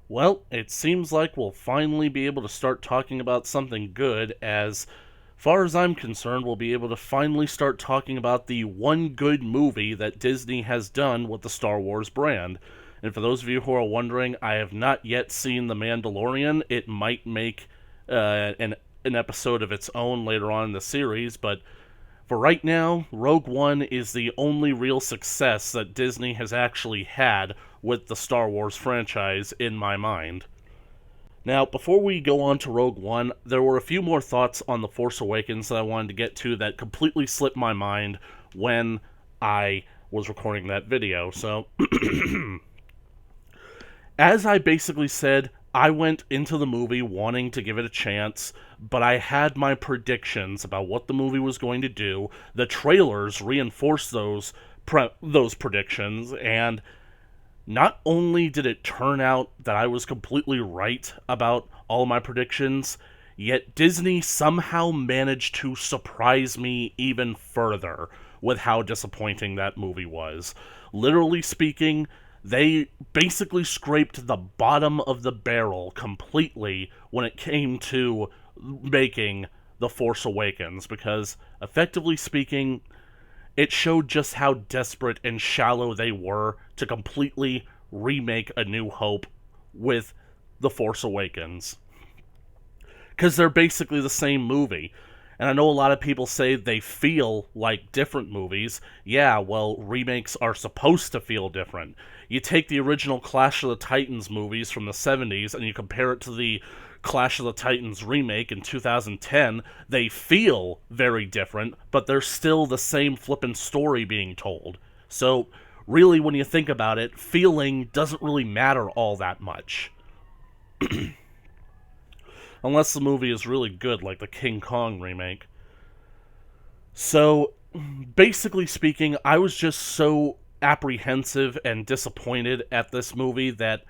Well, it seems like we'll finally be able to start talking about something good. As far as I'm concerned, we'll be able to finally start talking about the one good movie that Disney has done with the Star Wars brand. And for those of you who are wondering, I have not yet seen The Mandalorian. It might make an episode of its own later on in the series, but for right now, Rogue One is the only real success that Disney has actually had with the Star Wars franchise in my mind. Now, before we go on to Rogue One, there were a few more thoughts on The Force Awakens that I wanted to get to that completely slipped my mind when I was recording that video. So, as I basically said, I went into the movie wanting to give it a chance, but I had my predictions about what the movie was going to do. The trailers reinforced those predictions, and not only did it turn out that I was completely right about all my predictions, yet Disney somehow managed to surprise me even further with how disappointing that movie was. Literally speaking, they basically scraped the bottom of the barrel completely when it came to making The Force Awakens, because, effectively speaking, it showed just how desperate and shallow they were to completely remake A New Hope with The Force Awakens. Because they're basically the same movie. And I know a lot of people say they feel like different movies. Yeah, well, remakes are supposed to feel different. You take the original Clash of the Titans movies from the 70s and you compare it to the Clash of the Titans remake in 2010, they feel very different, but they're still the same flippin' story being told. So, really, when you think about it, feeling doesn't really matter all that much. Unless the movie is really good, like the King Kong remake. So, basically speaking, I was just so apprehensive and disappointed at this movie that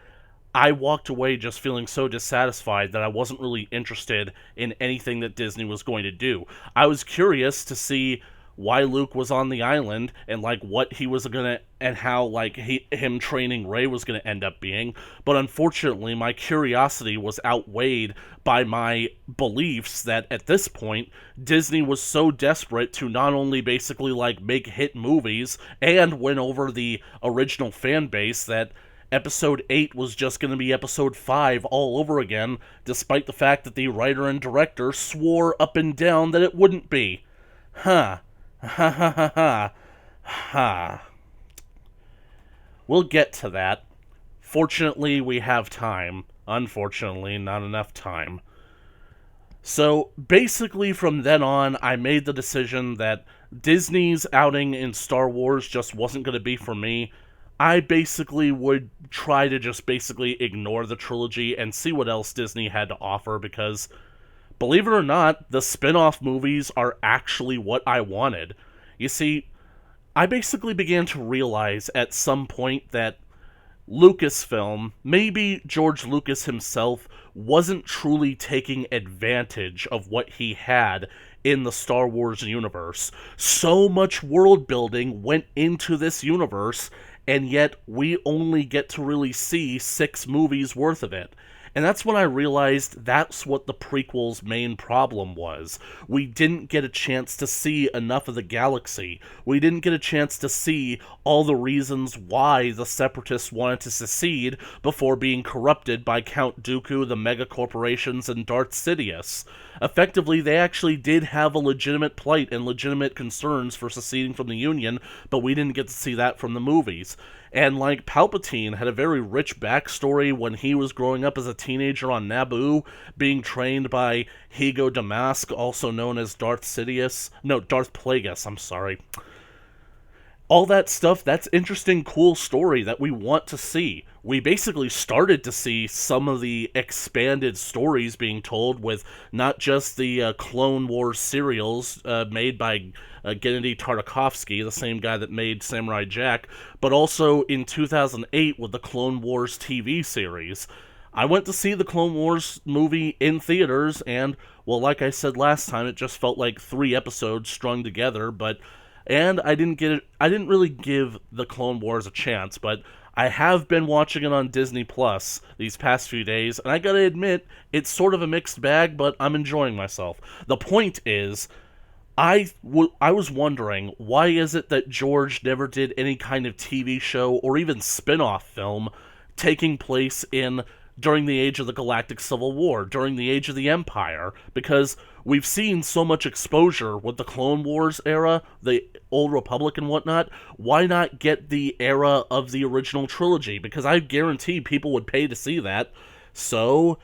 I walked away just feeling so dissatisfied that I wasn't really interested in anything that Disney was going to do. I was curious to see why Luke was on the island and like what he was gonna and how like him training Rey was gonna end up being, but unfortunately my curiosity was outweighed by my beliefs that at this point Disney was so desperate to not only basically like make hit movies and win over the original fan base that Episode 8 was just going to be Episode 5 all over again, despite the fact that the writer and director swore up and down that it wouldn't be. Huh. Ha ha ha ha. Ha. We'll get to that. Fortunately, we have time. Unfortunately, not enough time. So, basically, from then on, I made the decision that Disney's outing in Star Wars just wasn't going to be for me. I basically would try to just basically ignore the trilogy and see what else Disney had to offer because, believe it or not, the spin-off movies are actually what I wanted. You see, I basically began to realize at some point that Lucasfilm, maybe George Lucas himself, wasn't truly taking advantage of what he had in the Star Wars universe. So much world building went into this universe, and yet we only get to really see 6 movies worth of it. And that's when I realized that's what the prequel's main problem was. We didn't get a chance to see enough of the galaxy. We didn't get a chance to see all the reasons why the Separatists wanted to secede before being corrupted by Count Dooku, the megacorporations, and Darth Sidious. Effectively, they actually did have a legitimate plight and legitimate concerns for seceding from the Union, but we didn't get to see that from the movies. And, like, Palpatine had a very rich backstory when he was growing up as a teenager on Naboo, being trained by Higo Damask, also known as Darth Sidious. No, Darth Plagueis, I'm sorry. All that stuff, that's interesting, cool story that we want to see. We basically started to see some of the expanded stories being told with not just the Clone Wars serials made by Gennady Tartakovsky, the same guy that made Samurai Jack, but also in 2008 with the Clone Wars TV series. I went to see the Clone Wars movie in theaters, and, well, like I said last time, it just felt like 3 episodes strung together, but... And I didn't really give the Clone Wars a chance, but I have been watching it on Disney Plus these past few days, and I gotta admit, it's sort of a mixed bag, but I'm enjoying myself. The point is, I was wondering, why is it that George never did any kind of TV show or even spin-off film taking place in during the age of the Galactic Civil War, during the age of the Empire? Because we've seen so much exposure with the Clone Wars era, the Old Republic and whatnot. Why not get the era of the original trilogy? Because I guarantee people would pay to see that. So,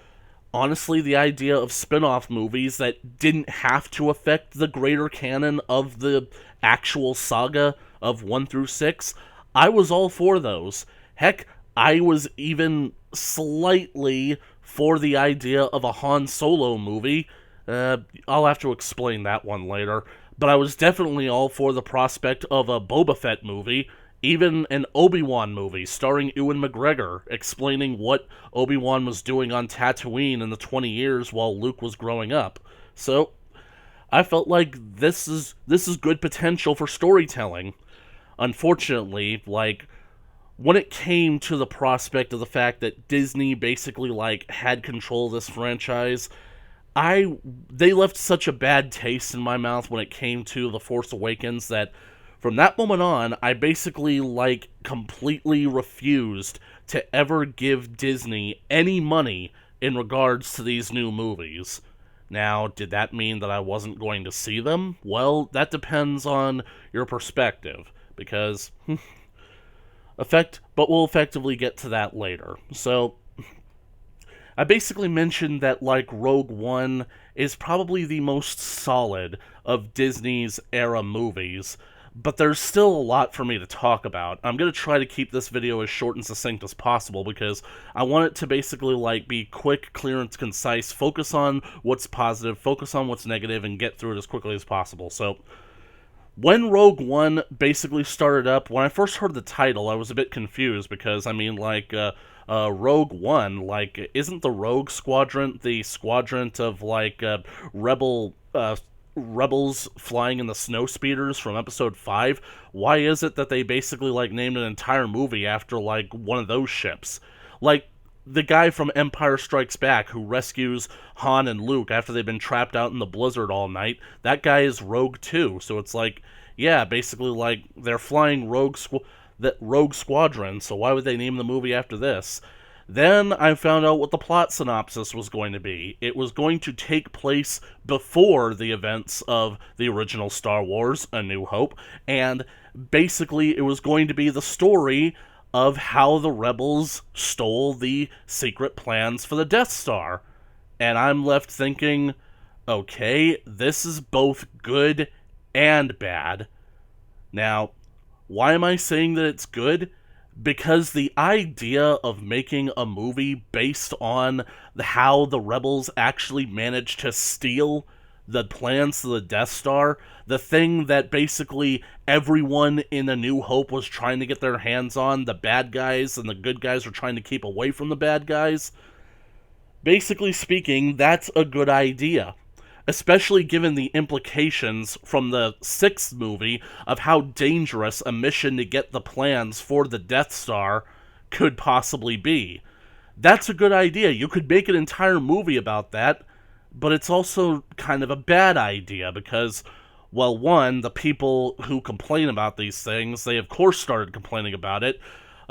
honestly, the idea of spin-off movies that didn't have to affect the greater canon of the actual saga of 1 through 6, I was all for those. Heck, I was even slightly for the idea of a Han Solo movie. I'll have to explain that one later. But I was definitely all for the prospect of a Boba Fett movie, even an Obi-Wan movie starring Ewan McGregor, explaining what Obi-Wan was doing on Tatooine in the 20 years while Luke was growing up. So, I felt like this is good potential for storytelling. Unfortunately, like, when it came to the prospect of the fact that Disney basically like had control of this franchise, they left such a bad taste in my mouth when it came to The Force Awakens that from that moment on, I basically like completely refused to ever give Disney any money in regards to these new movies. Now, did that mean that I wasn't going to see them? Well, that depends on your perspective, because but we'll effectively get to that later. So, I basically mentioned that, like, Rogue One is probably the most solid of Disney's era movies, but there's still a lot for me to talk about. I'm going to try to keep this video as short and succinct as possible because I want it to basically, like, be quick, clear, and concise, focus on what's positive, focus on what's negative, and get through it as quickly as possible. So, when Rogue One basically started up, when I first heard the title, I was a bit confused because, I mean, like, Rogue One, like, isn't the Rogue Squadron the squadron of, like, rebels flying in the snow speeders from episode 5? Why is it that they basically, like, named an entire movie after, like, one of those ships? Like, the guy from Empire Strikes Back who rescues Han and Luke after they've been trapped out in the blizzard all night, that guy is Rogue too. So it's like, yeah, basically, like, they're flying that Rogue Squadron, so why would they name the movie after this? Then I found out what the plot synopsis was going to be. It was going to take place before the events of the original Star Wars, A New Hope, and basically it was going to be the story of how the rebels stole the secret plans for the Death Star. And I'm left thinking, okay, this is both good and bad. Now, why am I saying that it's good? Because the idea of making a movie based on how the rebels actually managed to steal the plans to the Death Star, the thing that basically everyone in A New Hope was trying to get their hands on, the bad guys and the good guys were trying to keep away from the bad guys, basically speaking, that's a good idea. Especially given the implications from the 6th movie of how dangerous a mission to get the plans for the Death Star could possibly be. That's a good idea. You could make an entire movie about that, but it's also kind of a bad idea because, well, one, the people who complain about these things, they of course started complaining about it.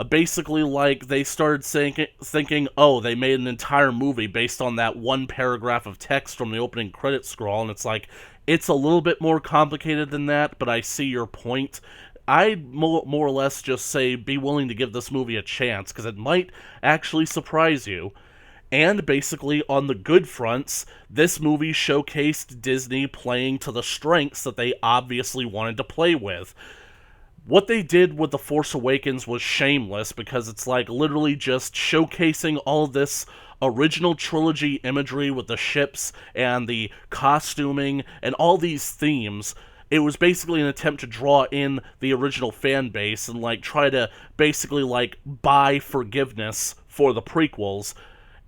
Basically, like, they started thinking, oh, they made an entire movie based on that one paragraph of text from the opening credits scroll, and it's like, it's a little bit more complicated than that, but I see your point. I'd more or less just say be willing to give this movie a chance, because it might actually surprise you. And basically, on the good fronts, this movie showcased Disney playing to the strengths that they obviously wanted to play with. What they did with The Force Awakens was shameless because it's like literally just showcasing all this original trilogy imagery with the ships and the costuming and all these themes. It was basically an attempt to draw in the original fan base and like try to basically like buy forgiveness for the prequels.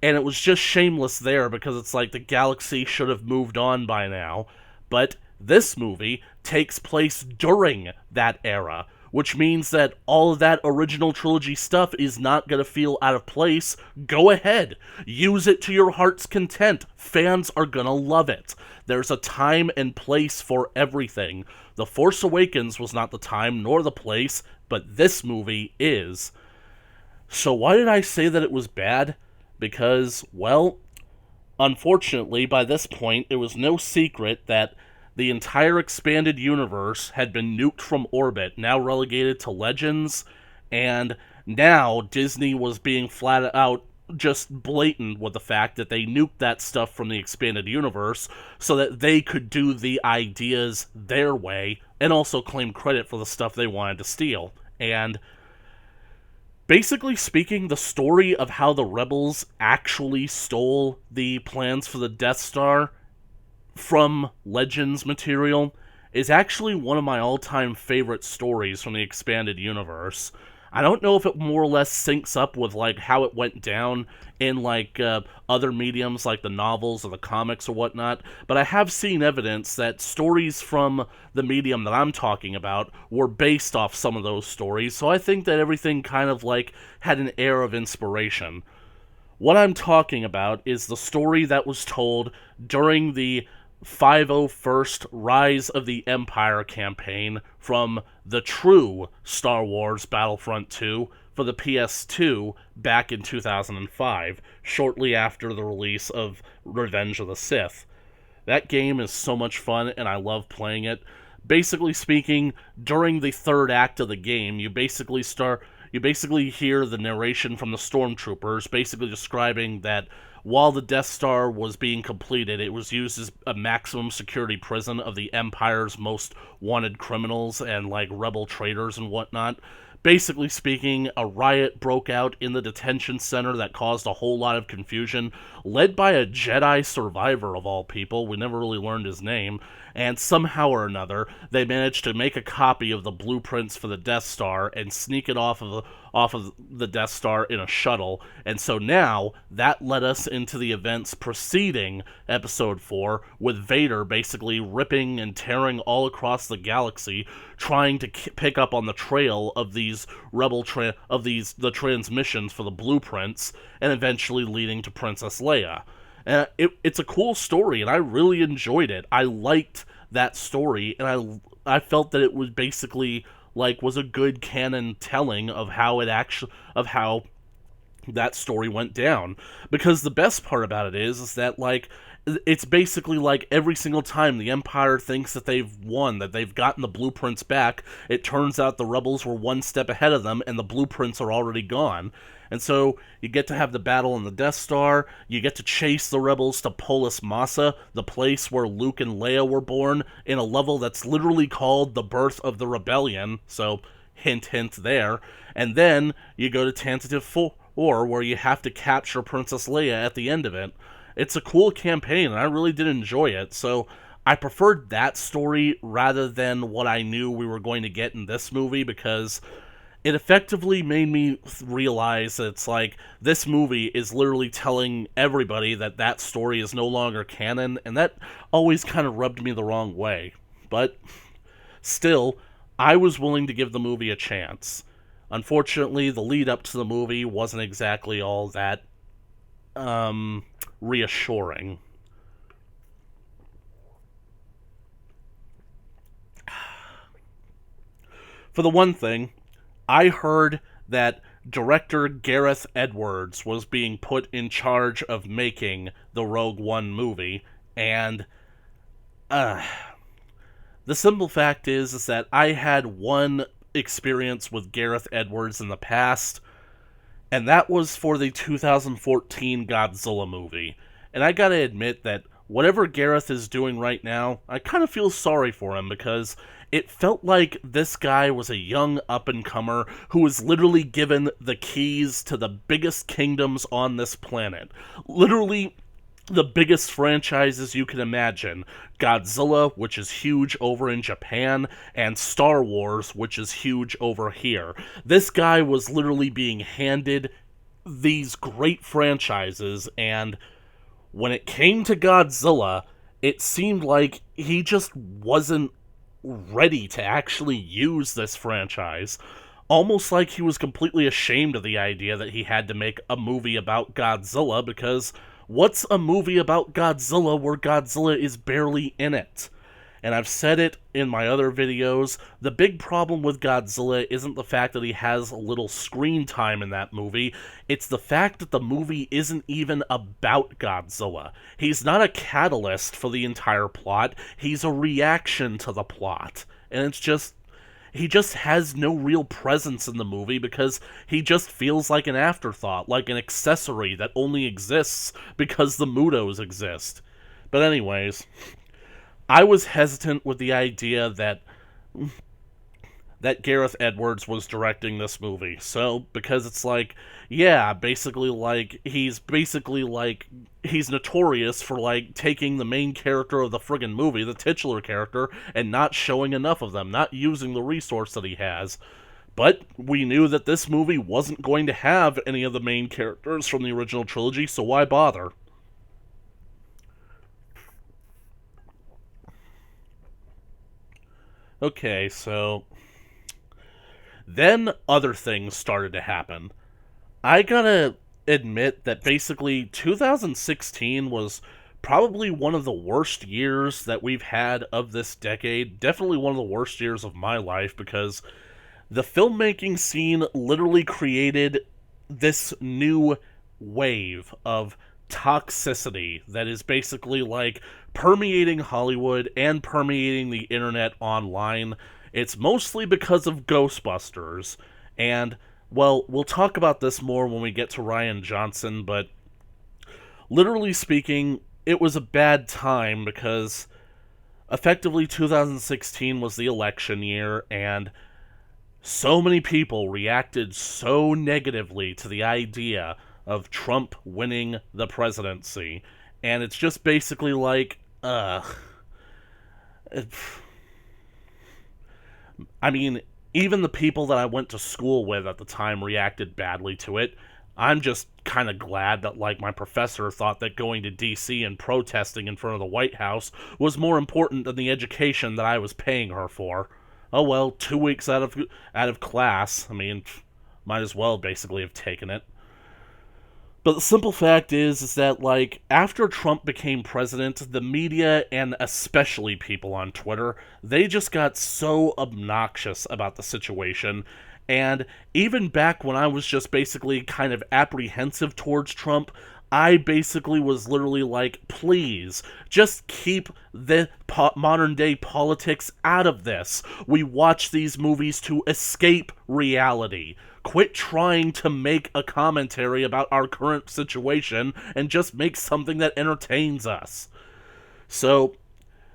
And it was just shameless there because it's like the galaxy should have moved on by now. But this movie takes place during that era, which means that all of that original trilogy stuff is not going to feel out of place. Go ahead. Use it to your heart's content. Fans are going to love it. There's a time and place for everything. The Force Awakens was not the time nor the place, but this movie is. So why did I say that it was bad? Because, well, unfortunately, by this point, it was no secret that the entire expanded universe had been nuked from orbit, now relegated to Legends, and now Disney was being flat out just blatant with the fact that they nuked that stuff from the expanded universe so that they could do the ideas their way and also claim credit for the stuff they wanted to steal. And basically speaking, the story of how the Rebels actually stole the plans for the Death Star from Legends material is actually one of my all-time favorite stories from the expanded universe. I don't know if it more or less syncs up with like how it went down in like other mediums like the novels or the comics or whatnot, but I have seen evidence that stories from the medium that I'm talking about were based off some of those stories, so I think that everything kind of like had an air of inspiration. What I'm talking about is the story that was told during the 501st Rise of the Empire campaign from the true Star Wars Battlefront 2 for the PS2 back in 2005, shortly after the release of Revenge of the Sith. That game is so much fun, and I love playing it. Basically speaking, during the third act of the game, you basically hear the narration from the stormtroopers, basically describing that while the Death Star was being completed, it was used as a maximum security prison of the Empire's most wanted criminals and, like, rebel traitors and whatnot. Basically speaking, a riot broke out in the detention center that caused a whole lot of confusion, led by a Jedi survivor of all people. We never really learned his name. And somehow or another, they managed to make a copy of the blueprints for the Death Star and sneak it off of the Death Star in a shuttle. And so now, that led us into the events preceding Episode 4, with Vader basically ripping and tearing all across the galaxy, trying to pick up on the trail of these the transmissions for the blueprints, and eventually leading to Princess Leia. It's a cool story, and I really enjoyed it. I liked that story, and I felt that it was basically was a good canon telling of how that story went down. Because the best part about it is that it's basically like every single time the Empire thinks that they've won, that they've gotten the blueprints back, it turns out the Rebels were one step ahead of them and the blueprints are already gone. And so you get to have the battle on the Death Star, you get to chase the Rebels to Polis Massa, the place where Luke and Leia were born, in a level that's literally called The Birth of the Rebellion, so hint hint there. And then you go to Tantive 4, where you have to capture Princess Leia at the end of it. It's a cool campaign, and I really did enjoy it, so I preferred that story rather than what I knew we were going to get in this movie, because it effectively made me realize that it's like, this movie is literally telling everybody that that story is no longer canon, and that always kind of rubbed me the wrong way. But still, I was willing to give the movie a chance. Unfortunately, the lead up to the movie wasn't exactly all that reassuring. For the one thing, I heard that director Gareth Edwards was being put in charge of making the Rogue One movie, and the simple fact is that I had one experience with Gareth Edwards in the past, and that was for the 2014 Godzilla movie. And I gotta admit that whatever Gareth is doing right now, I kind of feel sorry for him, because it felt like this guy was a young up-and-comer who was literally given the keys to the biggest kingdoms on this planet. Literally the biggest franchises you can imagine. Godzilla, which is huge over in Japan, and Star Wars, which is huge over here. This guy was literally being handed these great franchises, and when it came to Godzilla, it seemed like he just wasn't ready to actually use this franchise. Almost like he was completely ashamed of the idea that he had to make a movie about Godzilla, because what's a movie about Godzilla where Godzilla is barely in it? And I've said it in my other videos, the big problem with Godzilla isn't the fact that he has little screen time in that movie, it's the fact that the movie isn't even about Godzilla. He's not a catalyst for the entire plot, he's a reaction to the plot. And it's just, he just has no real presence in the movie because he just feels like an afterthought, like an accessory that only exists because the Mutos exist. But anyways, I was hesitant with the idea that Gareth Edwards was directing this movie. So, because it's like, yeah, he's notorious for, like, taking the main character of the friggin' movie, the titular character, and not showing enough of them, not using the resource that he has. But we knew that this movie wasn't going to have any of the main characters from the original trilogy, so why bother? Okay, so then other things started to happen. I gotta admit that basically 2016 was probably one of the worst years that we've had of this decade. Definitely one of the worst years of my life, because the filmmaking scene literally created this new wave of toxicity that is basically like permeating Hollywood and permeating the internet online. It's mostly because of Ghostbusters, and, well, we'll talk about this more when we get to Rian Johnson, but literally speaking, it was a bad time because effectively 2016 was the election year, and so many people reacted so negatively to the idea of Trump winning the presidency, and it's just basically like, I mean, even the people that I went to school with at the time reacted badly to it. I'm just kind of glad that, like, my professor thought that going to DC and protesting in front of the White House was more important than the education that I was paying her for. Oh well, 2 weeks out of class. I mean, might as well basically have taken it. But the simple fact is that, like, after Trump became president, the media, and especially people on Twitter, they just got so obnoxious about the situation. And even back when I was just basically kind of apprehensive towards Trump, I basically was literally like, please, just keep the modern day politics out of this. We watch these movies to escape reality. Quit trying to make a commentary about our current situation and just make something that entertains us. So,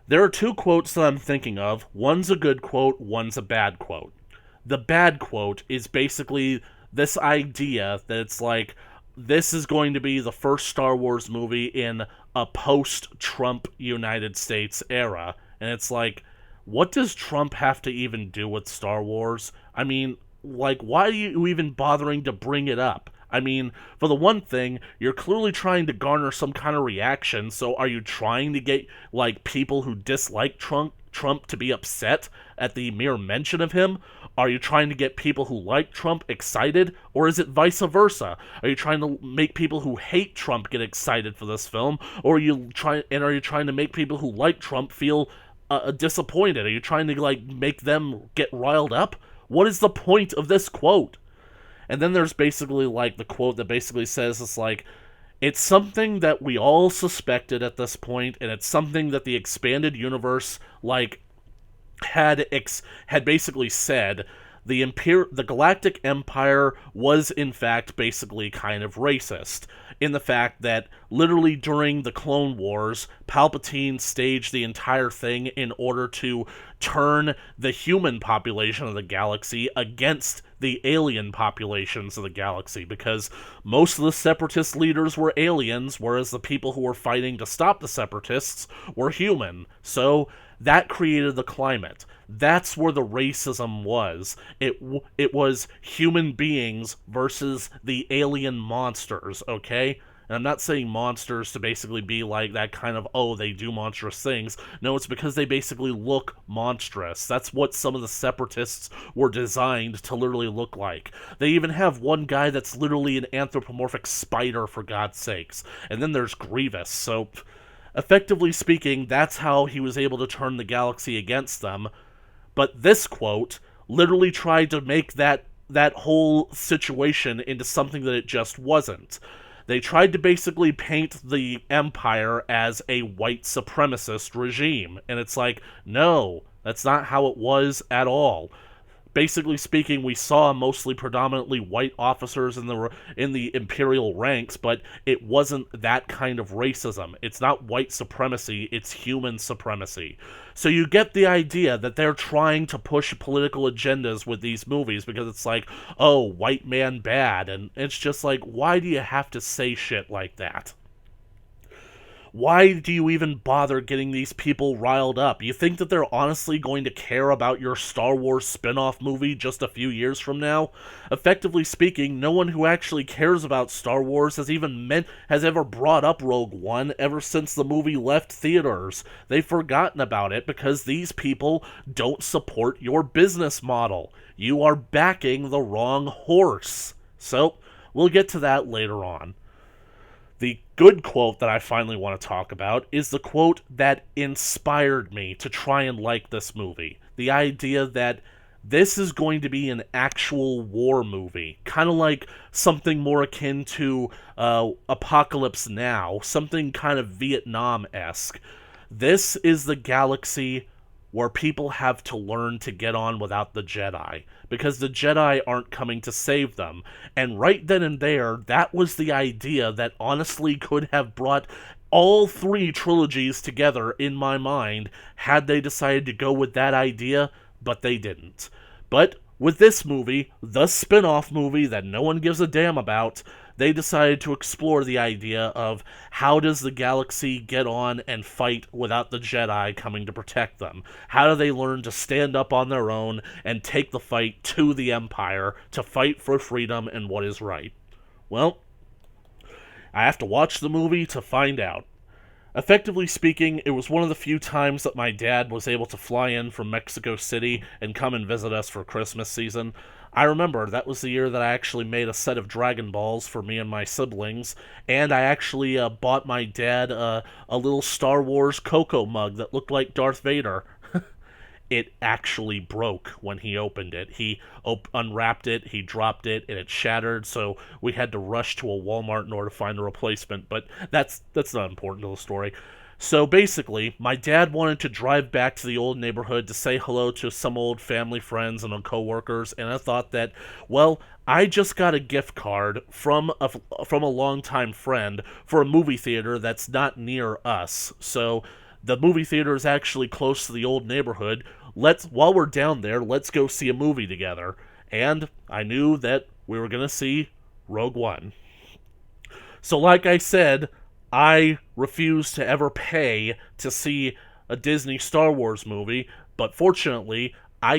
there are two quotes that I'm thinking of. One's a good quote, one's a bad quote. The bad quote is basically this idea that it's like, this is going to be the first Star Wars movie in a post-Trump United States era. And it's like, what does Trump have to even do with Star Wars? I mean, like, why are you even bothering to bring it up? I mean, for the one thing, you're clearly trying to garner some kind of reaction, so are you trying to get, like, people who dislike Trump to be upset at the mere mention of him? Are you trying to get people who like Trump excited, or is it vice versa? Are you trying to make people who hate Trump get excited for this film, or are you trying to make people who like Trump feel disappointed? Are you trying to, like, make them get riled up? What is the point of this quote? And then there's basically, like, the quote that basically says, it's like, it's something that we all suspected at this point, and it's something that the expanded universe, like, had basically said. The Galactic Empire was, in fact, basically kind of racist, in the fact that literally during the Clone Wars, Palpatine staged the entire thing in order to turn the human population of the galaxy against the alien populations of the galaxy, because most of the separatist leaders were aliens, whereas the people who were fighting to stop the separatists were human. So that created the climate. That's where the racism was. It was human beings versus the alien monsters, okay? And I'm not saying monsters to basically be like that kind of, oh, they do monstrous things. No, it's because they basically look monstrous. That's what some of the separatists were designed to literally look like. They even have one guy that's literally an anthropomorphic spider, for God's sakes. And then there's Grievous, so effectively speaking, that's how he was able to turn the galaxy against them. But this quote literally tried to make that whole situation into something that it just wasn't. They tried to basically paint the Empire as a white supremacist regime, and it's like, no, that's not how it was at all. Basically speaking, we saw mostly predominantly white officers in the imperial ranks, but it wasn't that kind of racism. It's not white supremacy, it's human supremacy. So you get the idea that they're trying to push political agendas with these movies because it's like, oh, white man bad, and it's just like, why do you have to say shit like that? Why do you even bother getting these people riled up? You think that they're honestly going to care about your Star Wars spin-off movie just a few years from now? Effectively speaking, no one who actually cares about Star Wars has ever brought up Rogue One ever since the movie left theaters. They've forgotten about it because these people don't support your business model. You are backing the wrong horse. So, we'll get to that later on. The good quote that I finally want to talk about is the quote that inspired me to try and like this movie. The idea that this is going to be an actual war movie, kind of like something more akin to Apocalypse Now, something kind of Vietnam-esque. This is the galaxy where people have to learn to get on without the Jedi, because the Jedi aren't coming to save them. And right then and there, that was the idea that honestly could have brought all three trilogies together in my mind had they decided to go with that idea, but they didn't. But with this movie, the spin-off movie that no one gives a damn about, they decided to explore the idea of how does the galaxy get on and fight without the Jedi coming to protect them? How do they learn to stand up on their own and take the fight to the Empire to fight for freedom and what is right? Well, I have to watch the movie to find out. Effectively speaking, it was one of the few times that my dad was able to fly in from Mexico City and come and visit us for Christmas season. I remember that was the year that I actually made a set of Dragon Balls for me and my siblings, and I actually bought my dad a little Star Wars Cocoa mug that looked like Darth Vader. It actually broke when he opened it. He unwrapped it, he dropped it, and it shattered, so we had to rush to a Walmart in order to find a replacement, but that's not important to the story. So basically, my dad wanted to drive back to the old neighborhood to say hello to some old family friends and coworkers, and I thought that, well, I just got a gift card from a longtime friend for a movie theater that's not near us. So the movie theater is actually close to the old neighborhood. While we're down there, let's go see a movie together. And I knew that we were going to see Rogue One. So like I said, I refuse to ever pay to see a Disney Star Wars movie, but fortunately, I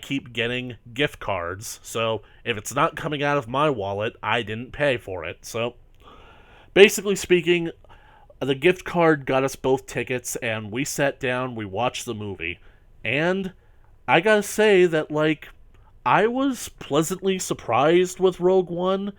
keep getting gift cards. So if it's not coming out of my wallet, I didn't pay for it. So basically speaking, the gift card got us both tickets, and we sat down, we watched the movie. And I gotta say that, I was pleasantly surprised with Rogue One.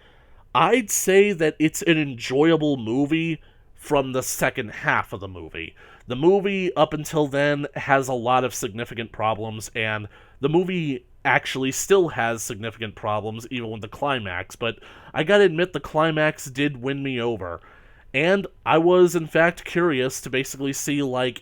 I'd say that it's an enjoyable movie from the second half of the movie. The movie, up until then, has a lot of significant problems, and the movie actually still has significant problems, even with the climax, but I gotta admit the climax did win me over. And I was, in fact, curious to basically see,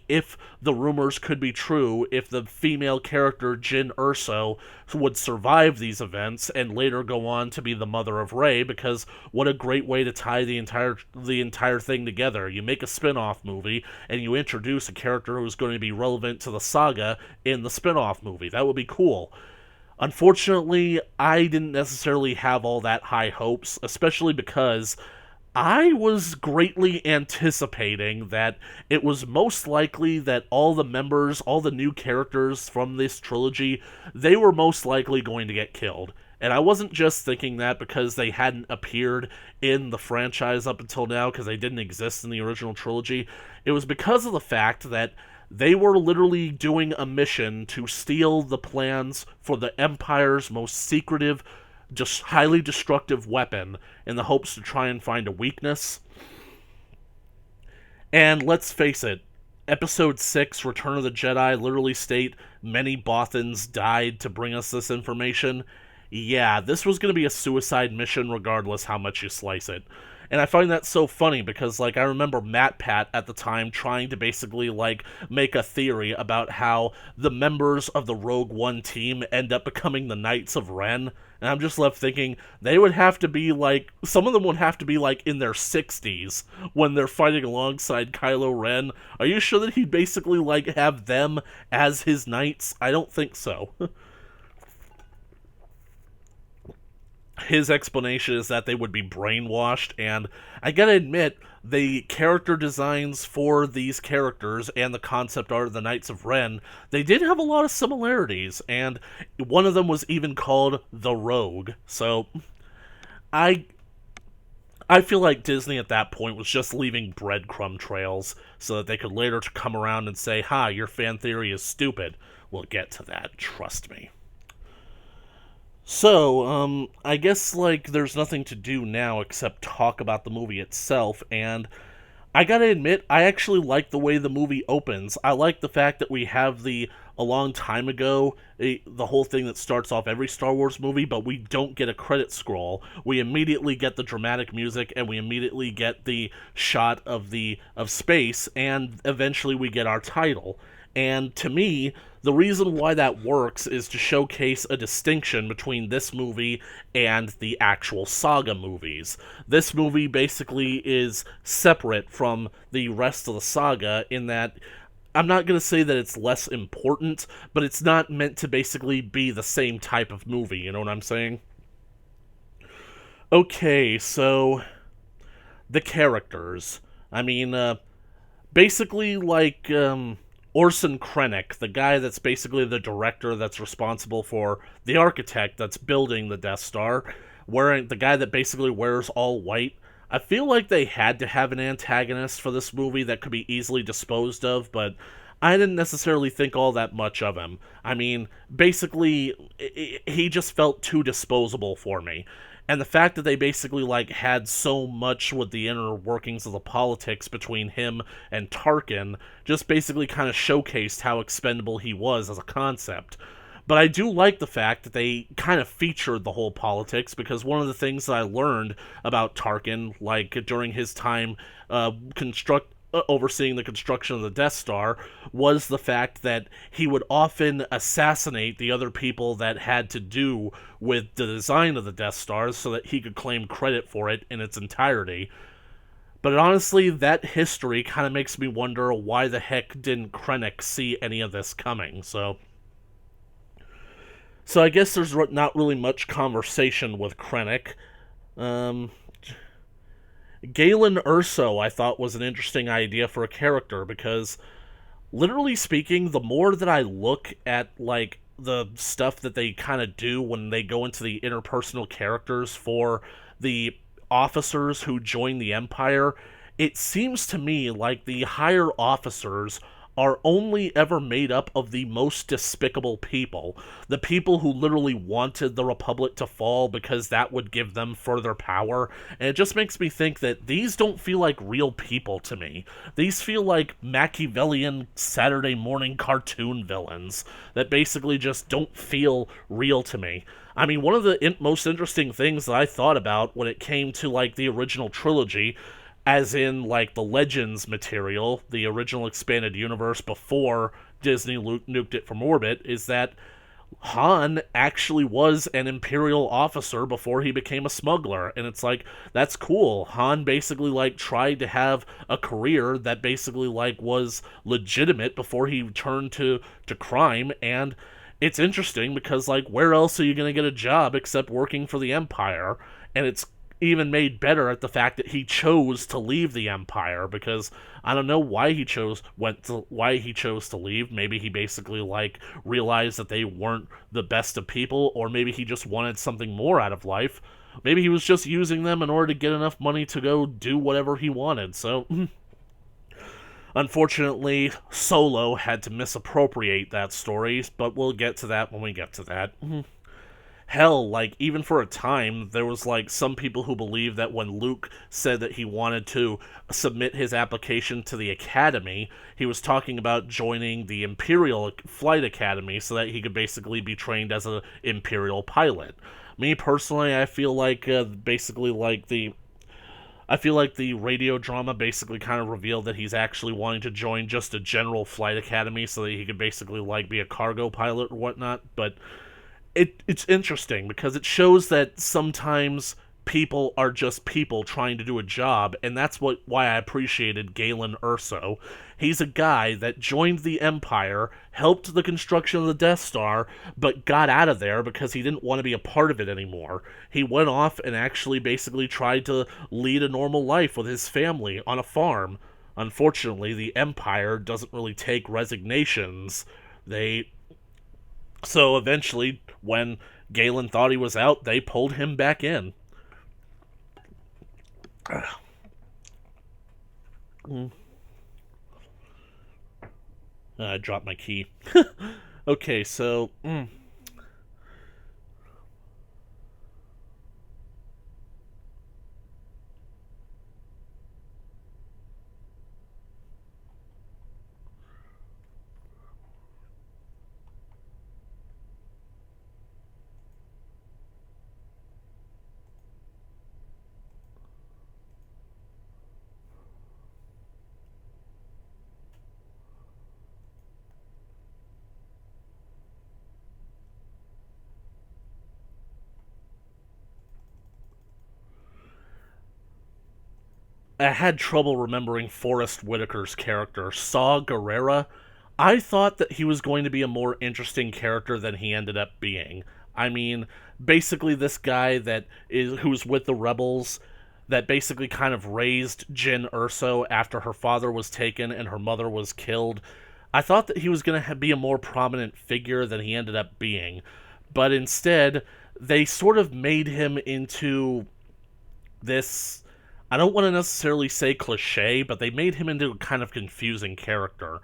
if the rumors could be true, if the female character Jyn Erso would survive these events and later go on to be the mother of Rey, because what a great way to tie the entire thing together. You make a spin-off movie, and you introduce a character who's going to be relevant to the saga in the spin-off movie. That would be cool. Unfortunately, I didn't necessarily have all that high hopes, especially because I was greatly anticipating that it was most likely that all the new characters from this trilogy, they were most likely going to get killed. And I wasn't just thinking that because they hadn't appeared in the franchise up until now, because they didn't exist in the original trilogy. It was because of the fact that they were literally doing a mission to steal the plans for the Empire's most secretive, just highly destructive weapon in the hopes to try and find a weakness. And let's face it, Episode 6, Return of the Jedi, literally state many Bothans died to bring us this information. Yeah, this was going to be a suicide mission regardless how much you slice it. And I find that so funny because, like, I remember MatPat at the time trying to basically, like, make a theory about how the members of the Rogue One team end up becoming the Knights of Ren. And I'm just left thinking, they would have to be, like, some of them would have to be, like, in their 60s when they're fighting alongside Kylo Ren. Are you sure that he'd basically, like, have them as his knights? I don't think so. His explanation is that they would be brainwashed, and I gotta admit, the character designs for these characters and the concept art of the Knights of Ren, they did have a lot of similarities, and one of them was even called the Rogue. So, I feel like Disney at that point was just leaving breadcrumb trails so that they could later come around and say, "Ha, your fan theory is stupid." We'll get to that, trust me. So, I guess, like, there's nothing to do now except talk about the movie itself, and I gotta admit, I actually like the way the movie opens. I like the fact that we have a long time ago, the whole thing that starts off every Star Wars movie, but we don't get a credit scroll. We immediately get the dramatic music, and we immediately get the shot of space, and eventually we get our title. And to me, the reason why that works is to showcase a distinction between this movie and the actual saga movies. This movie basically is separate from the rest of the saga in that I'm not going to say that it's less important, but it's not meant to basically be the same type of movie, you know what I'm saying? Okay, so the characters. I mean, basically, like, Orson Krennic, the guy that's basically the director that's responsible for the architect that's building the Death Star, wearing the guy that basically wears all white. I feel like they had to have an antagonist for this movie that could be easily disposed of, but I didn't necessarily think all that much of him. I mean, basically, he just felt too disposable for me. And the fact that they basically, like, had so much with the inner workings of the politics between him and Tarkin just basically kind of showcased how expendable he was as a concept. But I do like the fact that they kind of featured the whole politics, because one of the things that I learned about Tarkin, like, during his time overseeing the construction of the Death Star, was the fact that he would often assassinate the other people that had to do with the design of the Death Star so that he could claim credit for it in its entirety. But honestly, that history kind of makes me wonder why the heck didn't Krennic see any of this coming, so I guess there's not really much conversation with Krennic. Galen Erso, I thought, was an interesting idea for a character, because, literally speaking, the more that I look at, like, the stuff that they kind of do when they go into the interpersonal characters for the officers who join the Empire, it seems to me like the higher officers are only ever made up of the most despicable people. The people who literally wanted the Republic to fall because that would give them further power. And it just makes me think that these don't feel like real people to me. These feel like Machiavellian Saturday morning cartoon villains that basically just don't feel real to me. I mean, one of the most interesting things that I thought about when it came to, like, the original trilogy, as in, like, the Legends material, the original expanded universe before Disney nuked it from orbit, is that Han actually was an Imperial officer before he became a smuggler. And it's like, that's cool. Han basically, like, tried to have a career that basically, like, was legitimate before he turned to crime. And it's interesting because, like, where else are you going to get a job except working for the Empire? And it's even made better at the fact that he chose to leave the Empire, because I don't know why he chose to leave. Maybe he basically like realized that they weren't the best of people, or maybe he just wanted something more out of life. Maybe he was just using them in order to get enough money to go do whatever he wanted. So unfortunately, Solo had to misappropriate that story, but we'll get to that when we get to that. Hell, like, even for a time, there was, like, some people who believed that when Luke said that he wanted to submit his application to the Academy, he was talking about joining the Imperial Flight Academy so that he could basically be trained as an Imperial pilot. Me, personally, I feel like, I feel like the radio drama basically kind of revealed that he's actually wanting to join just a general flight academy so that he could basically, like, be a cargo pilot or whatnot, but it's interesting because it shows that sometimes people are just people trying to do a job, and that's why I appreciated Galen Erso. He's a guy that joined the Empire, helped the construction of the Death Star, but got out of there because he didn't want to be a part of it anymore. He went off and actually basically tried to lead a normal life with his family on a farm. Unfortunately, the Empire doesn't really take resignations. So eventually, when Galen thought he was out, they pulled him back in. I dropped my key. Okay, so... I had trouble remembering Forrest Whitaker's character, Saw Gerrera. I thought that he was going to be a more interesting character than he ended up being. I mean, basically this guy who's with the rebels, that basically kind of raised Jyn Erso after her father was taken and her mother was killed. I thought that he was going to be a more prominent figure than he ended up being, but instead they sort of made him into this, I don't want to necessarily say cliche, but they made him into a kind of confusing character.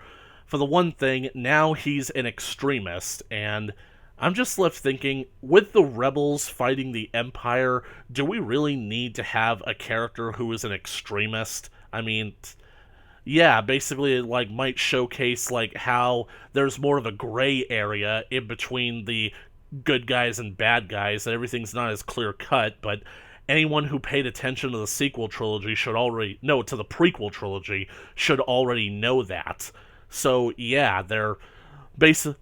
For the one thing, now he's an extremist, and I'm just left thinking, with the rebels fighting the Empire, do we really need to have a character who is an extremist? I mean, yeah, basically it like might showcase like how there's more of a gray area in between the good guys and bad guys, that everything's not as clear cut, but anyone who paid attention to the sequel trilogy should already no to the prequel trilogy should already know that. So yeah, they're basic.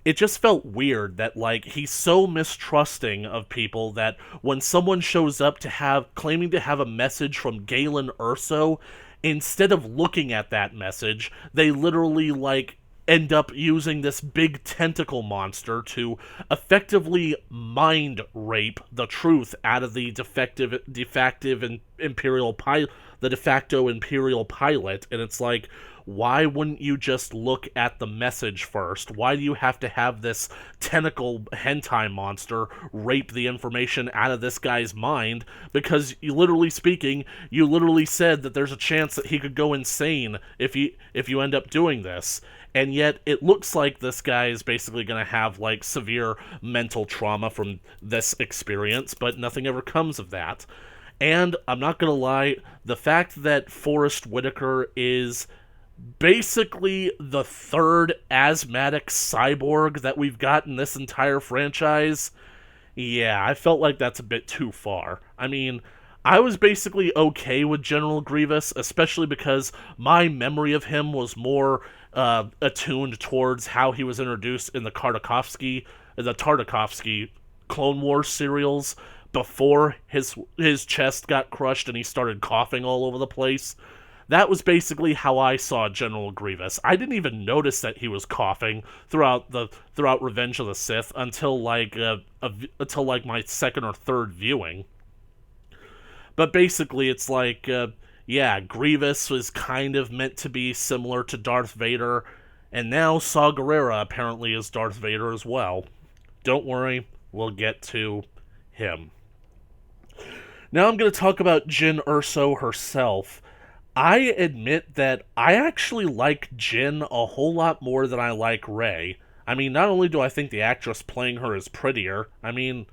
It just felt weird that like he's so mistrusting of people that when someone shows up to have claiming to have a message from Galen Erso, instead of looking at that message, they literally like end up using this big tentacle monster to effectively mind rape the truth out of the the de facto imperial pilot. And it's like, why wouldn't you just look at the message first? Why do you have to have this tentacle hentai monster rape the information out of this guy's mind? Because you literally said that there's a chance that he could go insane if you end up doing this. And yet it looks like this guy is basically going to have like severe mental trauma from this experience, but nothing ever comes of that. And I'm not going to lie, the fact that Forrest Whitaker is basically the third asthmatic cyborg that we've got in this entire franchise, yeah, I felt like that's a bit too far. I mean, I was basically okay with General Grievous, especially because my memory of him was more attuned towards how he was introduced in the Tartakovsky Clone Wars serials before his chest got crushed and he started coughing all over the place. That was basically how I saw General Grievous. I didn't even notice that he was coughing throughout Revenge of the Sith until like my second or third viewing. But basically, it's like, yeah, Grievous was kind of meant to be similar to Darth Vader, and now Saw Gerrera apparently is Darth Vader as well. Don't worry, we'll get to him. Now I'm going to talk about Jyn Erso herself. I admit that I actually like Jyn a whole lot more than I like Rey. I mean, not only do I think the actress playing her is prettier, I mean,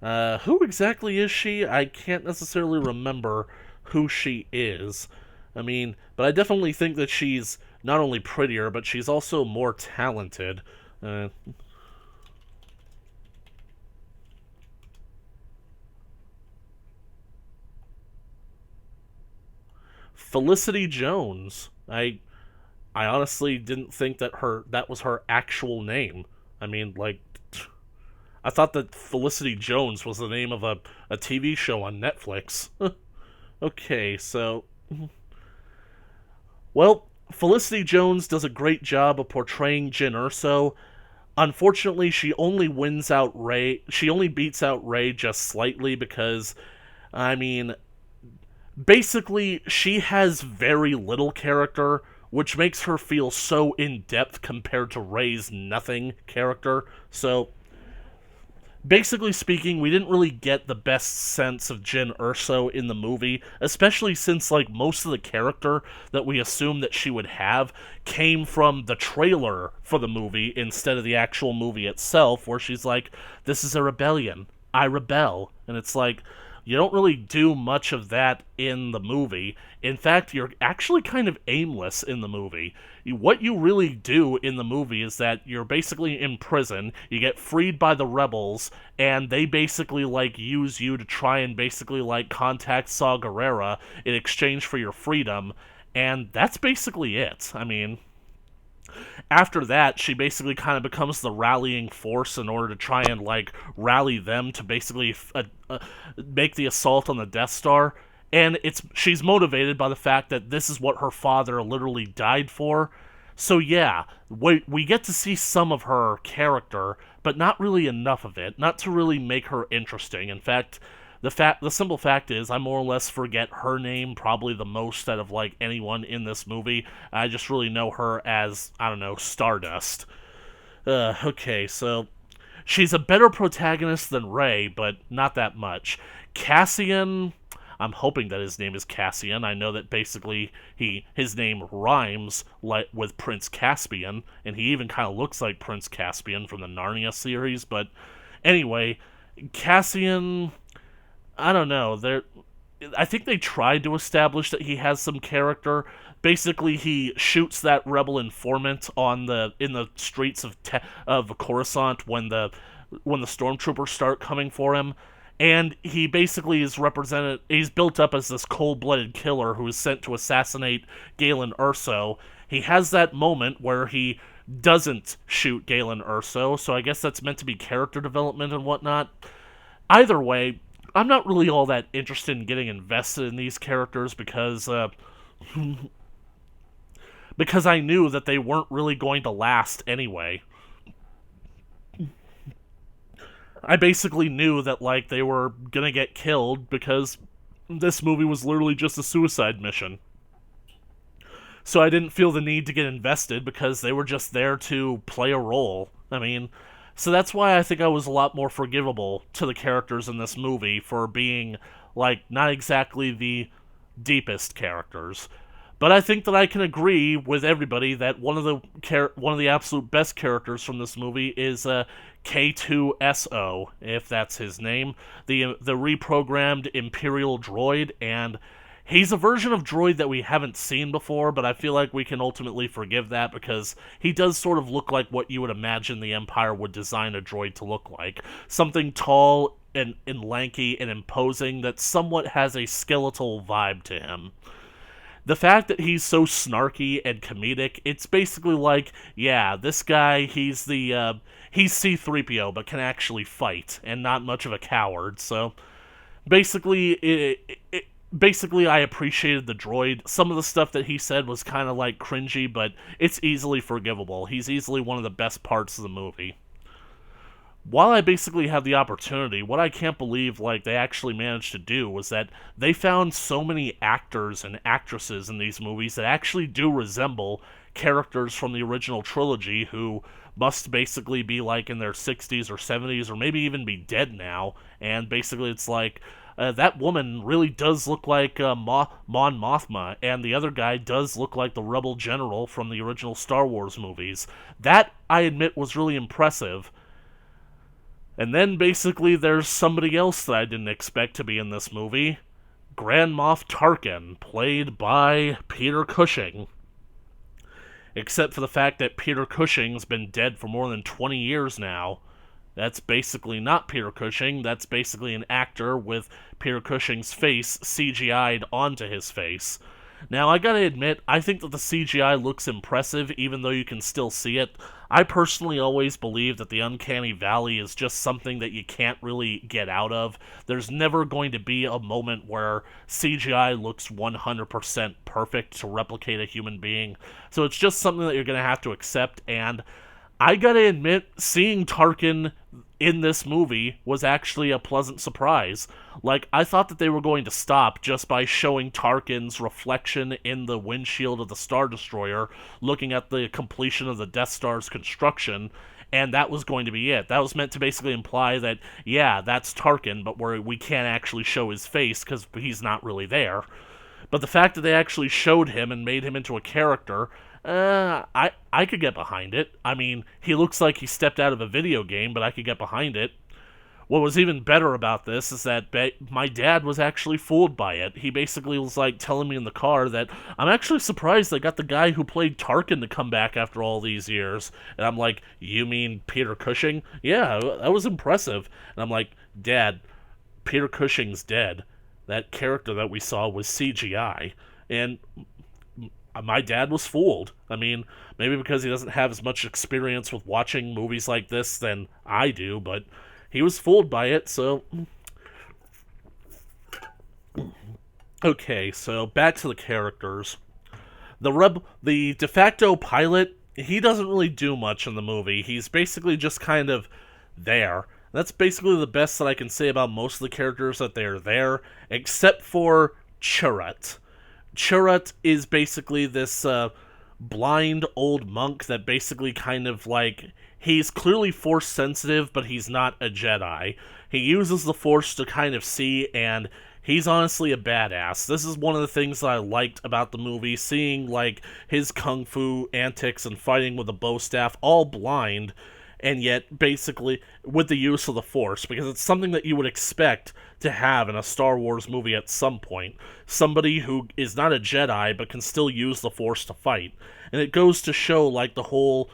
who exactly is she? I can't necessarily remember who she is. I mean, but I definitely think that she's not only prettier, but she's also more talented. Uh, Felicity Jones. I honestly didn't think that was her actual name. I mean, like, I thought that Felicity Jones was the name of a TV show on Netflix. Okay, so well, Felicity Jones does a great job of portraying Jyn Erso. Unfortunately, she only wins out Rey. She only beats out Rey just slightly because, I mean, basically, she has very little character, which makes her feel so in depth compared to Rey's nothing character. So, basically speaking, we didn't really get the best sense of Jyn Erso in the movie, especially since like most of the character that we assumed that she would have came from the trailer for the movie instead of the actual movie itself, where she's like, "This is a rebellion. I rebel," and it's like, you don't really do much of that in the movie. In fact, you're actually kind of aimless in the movie. What you really do in the movie is that you're basically in prison, you get freed by the rebels, and they basically, like, use you to try and basically, like, contact Saw Gerrera in exchange for your freedom, and that's basically it. I mean, after that, she basically kind of becomes the rallying force in order to try and like rally them to basically make the assault on the Death Star. And she's motivated by the fact that this is what her father literally died for. So yeah, we get to see some of her character, but not really enough of it. Not to really make her interesting. In fact, the simple fact is I more or less forget her name probably the most out of like anyone in this movie. I just really know her as, I don't know, Stardust. Okay, so she's a better protagonist than Rey, but not that much. Cassian, I'm hoping that his name is Cassian. I know that basically his name rhymes like with Prince Caspian, and he even kind of looks like Prince Caspian from the Narnia series. But anyway, Cassian, I don't know. I think they tried to establish that he has some character. Basically, he shoots that rebel informant in the streets of Coruscant when the stormtroopers start coming for him, and he basically is represented. He's built up as this cold-blooded killer who is sent to assassinate Galen Erso. He has that moment where he doesn't shoot Galen Erso, so I guess that's meant to be character development and whatnot. Either way, I'm not really all that interested in getting invested in these characters because I knew that they weren't really going to last anyway. I basically knew that like they were gonna get killed because this movie was literally just a suicide mission. So I didn't feel the need to get invested because they were just there to play a role. I mean, so that's why I think I was a lot more forgivable to the characters in this movie for being, like, not exactly the deepest characters. But I think that I can agree with everybody that one of the absolute best characters from this movie is K2SO, if that's his name, the reprogrammed Imperial droid, and he's a version of droid that we haven't seen before, but I feel like we can ultimately forgive that because he does sort of look like what you would imagine the Empire would design a droid to look like. Something tall and lanky and imposing that somewhat has a skeletal vibe to him. The fact that he's so snarky and comedic, it's basically like, yeah, this guy, he's C-3PO, but can actually fight, and not much of a coward, so basically, basically I appreciated the droid. Some of the stuff that he said was kind of like cringy, but it's easily forgivable. He's easily one of the best parts of the movie. while I basically have the opportunity, what I can't believe like they actually managed to do was that they found so many actors and actresses in these movies that actually do resemble characters from the original trilogy who must basically be like in their 60s or 70s or maybe even be dead now. And basically it's like that woman really does look like Mon Mothma, and the other guy does look like the rebel general from the original Star Wars movies. That, I admit, was really impressive. And then basically there's somebody else that I didn't expect to be in this movie. Grand Moff Tarkin, played by Peter Cushing. Except for the fact that Peter Cushing's been dead for more than 20 years now. That's basically not Peter Cushing, that's basically an actor with Peter Cushing's face CGI'd onto his face. Now, I gotta admit, I think that the CGI looks impressive, even though you can still see it. I personally always believe that the Uncanny Valley is just something that you can't really get out of. There's never going to be a moment where CGI looks 100% perfect to replicate a human being. So it's just something that you're gonna have to accept, and I gotta admit, seeing Tarkin in this movie was actually a pleasant surprise. Like, I thought that they were going to stop just by showing Tarkin's reflection in the windshield of the Star Destroyer, looking at the completion of the Death Star's construction, and that was going to be it. That was meant to basically imply that, yeah, that's Tarkin, but we can't actually show his face because he's not really there. But the fact that they actually showed him and made him into a character, I could get behind it. I mean, he looks like he stepped out of a video game, but I could get behind it. What was even better about this is that my dad was actually fooled by it. He basically was like telling me in the car that I'm actually surprised they got the guy who played Tarkin to come back after all these years. And I'm like, you mean Peter Cushing? Yeah, that was impressive. And I'm like, Dad, Peter Cushing's dead. That character that we saw was CGI. And my dad was fooled. I mean, maybe because he doesn't have as much experience with watching movies like this than I do, but he was fooled by it, so... Okay, so back to the characters. The de facto pilot, he doesn't really do much in the movie. He's basically just kind of there. That's basically the best that I can say about most of the characters, that they're there, except for Chirrut. Chirrut is basically this blind old monk that basically kind of like... He's clearly Force sensitive, but he's not a Jedi. He uses the Force to kind of see, and he's honestly a badass. This is one of the things that I liked about the movie, seeing like his kung fu antics and fighting with a bow staff, all blind, and yet basically with the use of the Force, because it's something that you would expect to have in a Star Wars movie at some point. Somebody who is not a Jedi, but can still use the Force to fight. And it goes to show like the whole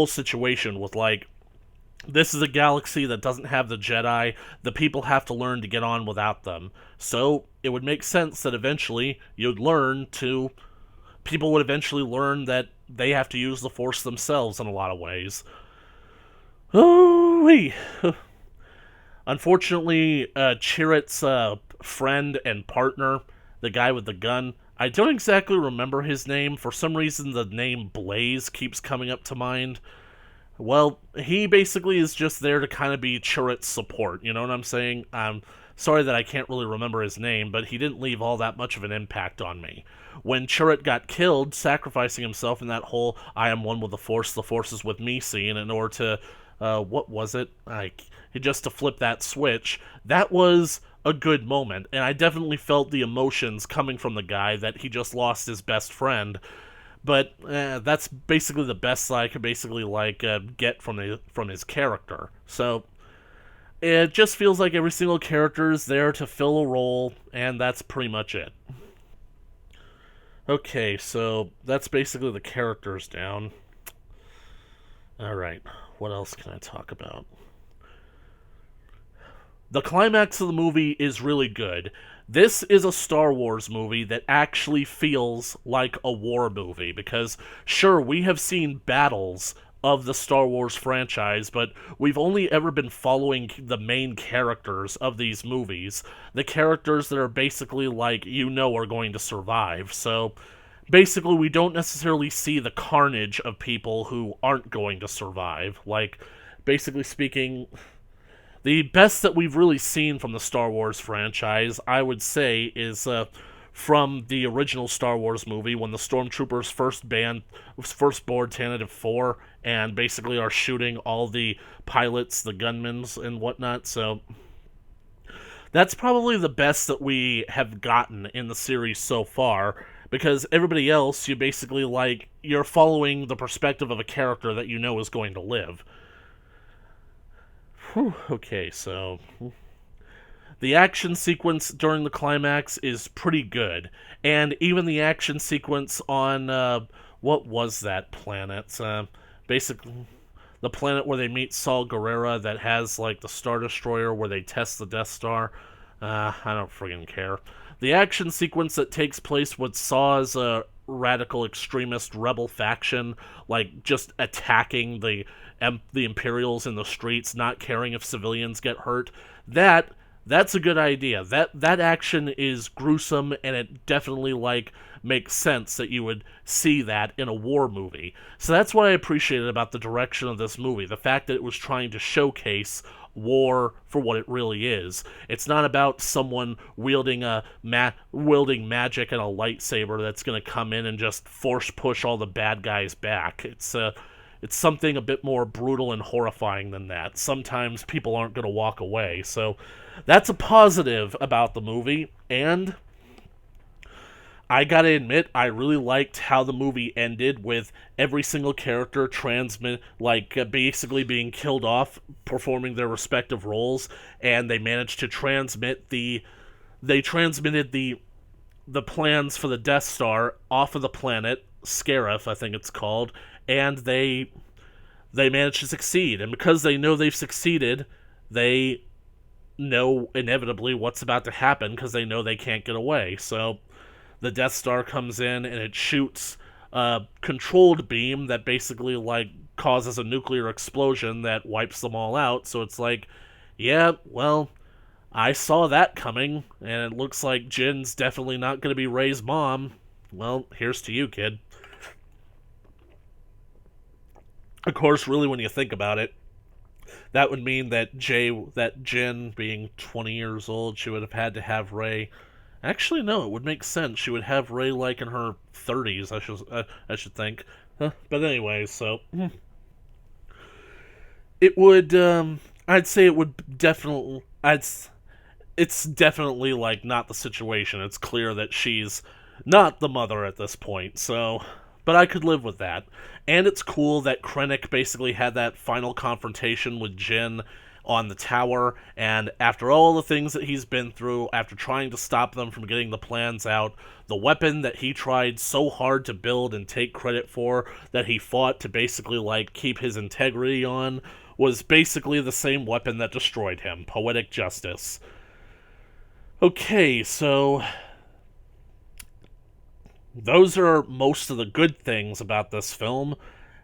situation with like, this is a galaxy that doesn't have the Jedi. The people have to learn to get on without them. So it would make sense that eventually people would eventually learn that they have to use the Force themselves in a lot of ways. Oh, unfortunately, Chirrut's friend and partner, the guy with the gun, I don't exactly remember his name. For some reason, the name Blaze keeps coming up to mind. Well, he basically is just there to kind of be Chirrut's support, you know what I'm saying? I'm sorry that I can't really remember his name, but he didn't leave all that much of an impact on me. When Chirrut got killed, sacrificing himself in that whole I am one with the Force is with me scene in order to, what was it? Just to flip that switch, that was a good moment, and I definitely felt the emotions coming from the guy that he just lost his best friend. But that's basically the best that I could basically get from his character. So it just feels like every single character is there to fill a role, and that's pretty much it. Okay, so that's basically the characters down. Alright, what else can I talk about? The climax of the movie is really good. This is a Star Wars movie that actually feels like a war movie, because, sure, we have seen battles of the Star Wars franchise, but we've only ever been following the main characters of these movies. The characters that are basically are going to survive, so basically we don't necessarily see the carnage of people who aren't going to survive. Like, basically speaking, the best that we've really seen from the Star Wars franchise, I would say, is from the original Star Wars movie when the stormtroopers first board Tanative 4 and basically are shooting all the pilots, the gunmen, and whatnot. So that's probably the best that we have gotten in the series so far, because everybody else, you basically you're following the perspective of a character that you know is going to live. Whew, okay, so the action sequence during the climax is pretty good, and even the action sequence on what was that planet? Basically, the planet where they meet Saul Guerrera that has the Star Destroyer where they test the Death Star. I don't friggin' care. The action sequence that takes place with Saw's radical extremist rebel faction, just attacking the Imperials in the streets, not caring if civilians get hurt. That's a good idea. That action is gruesome, and it definitely makes sense that you would see that in a war movie. So that's what I appreciated about the direction of this movie, the fact that it was trying to showcase war for what it really is. It's not about someone wielding magic and a lightsaber that's going to come in and just force push all the bad guys back. It's something a bit more brutal and horrifying than that. Sometimes people aren't going to walk away. So that's a positive about the movie, and I gotta admit, I really liked how the movie ended with every single character basically being killed off, performing their respective roles, and they managed to transmitted the plans for the Death Star off of the planet, Scarif, I think it's called, and they managed to succeed. And because they know they've succeeded, they know inevitably what's about to happen because they know they can't get away. So the Death Star comes in and it shoots a controlled beam that basically causes a nuclear explosion that wipes them all out. So it's yeah, well, I saw that coming, and it looks like Jin's definitely not going to be Rey's mom. Well, here's to you, kid. Of course, really, when you think about it, that would mean that Jin, being 20 years old, she would have had to have Rey. Actually, no, it would make sense. She would have Rey in her 30s, I should think. Huh? But anyway, so it would. I'd say it would definitely. It's definitely not the situation. It's clear that she's not the mother at this point. So, but I could live with that. And it's cool that Krennic basically had that final confrontation with Jin on the tower, and after all the things that he's been through, after trying to stop them from getting the plans out, the weapon that he tried so hard to build and take credit for, that he fought to basically keep his integrity on, was basically the same weapon that destroyed him. Poetic justice. Okay, so those are most of the good things about this film.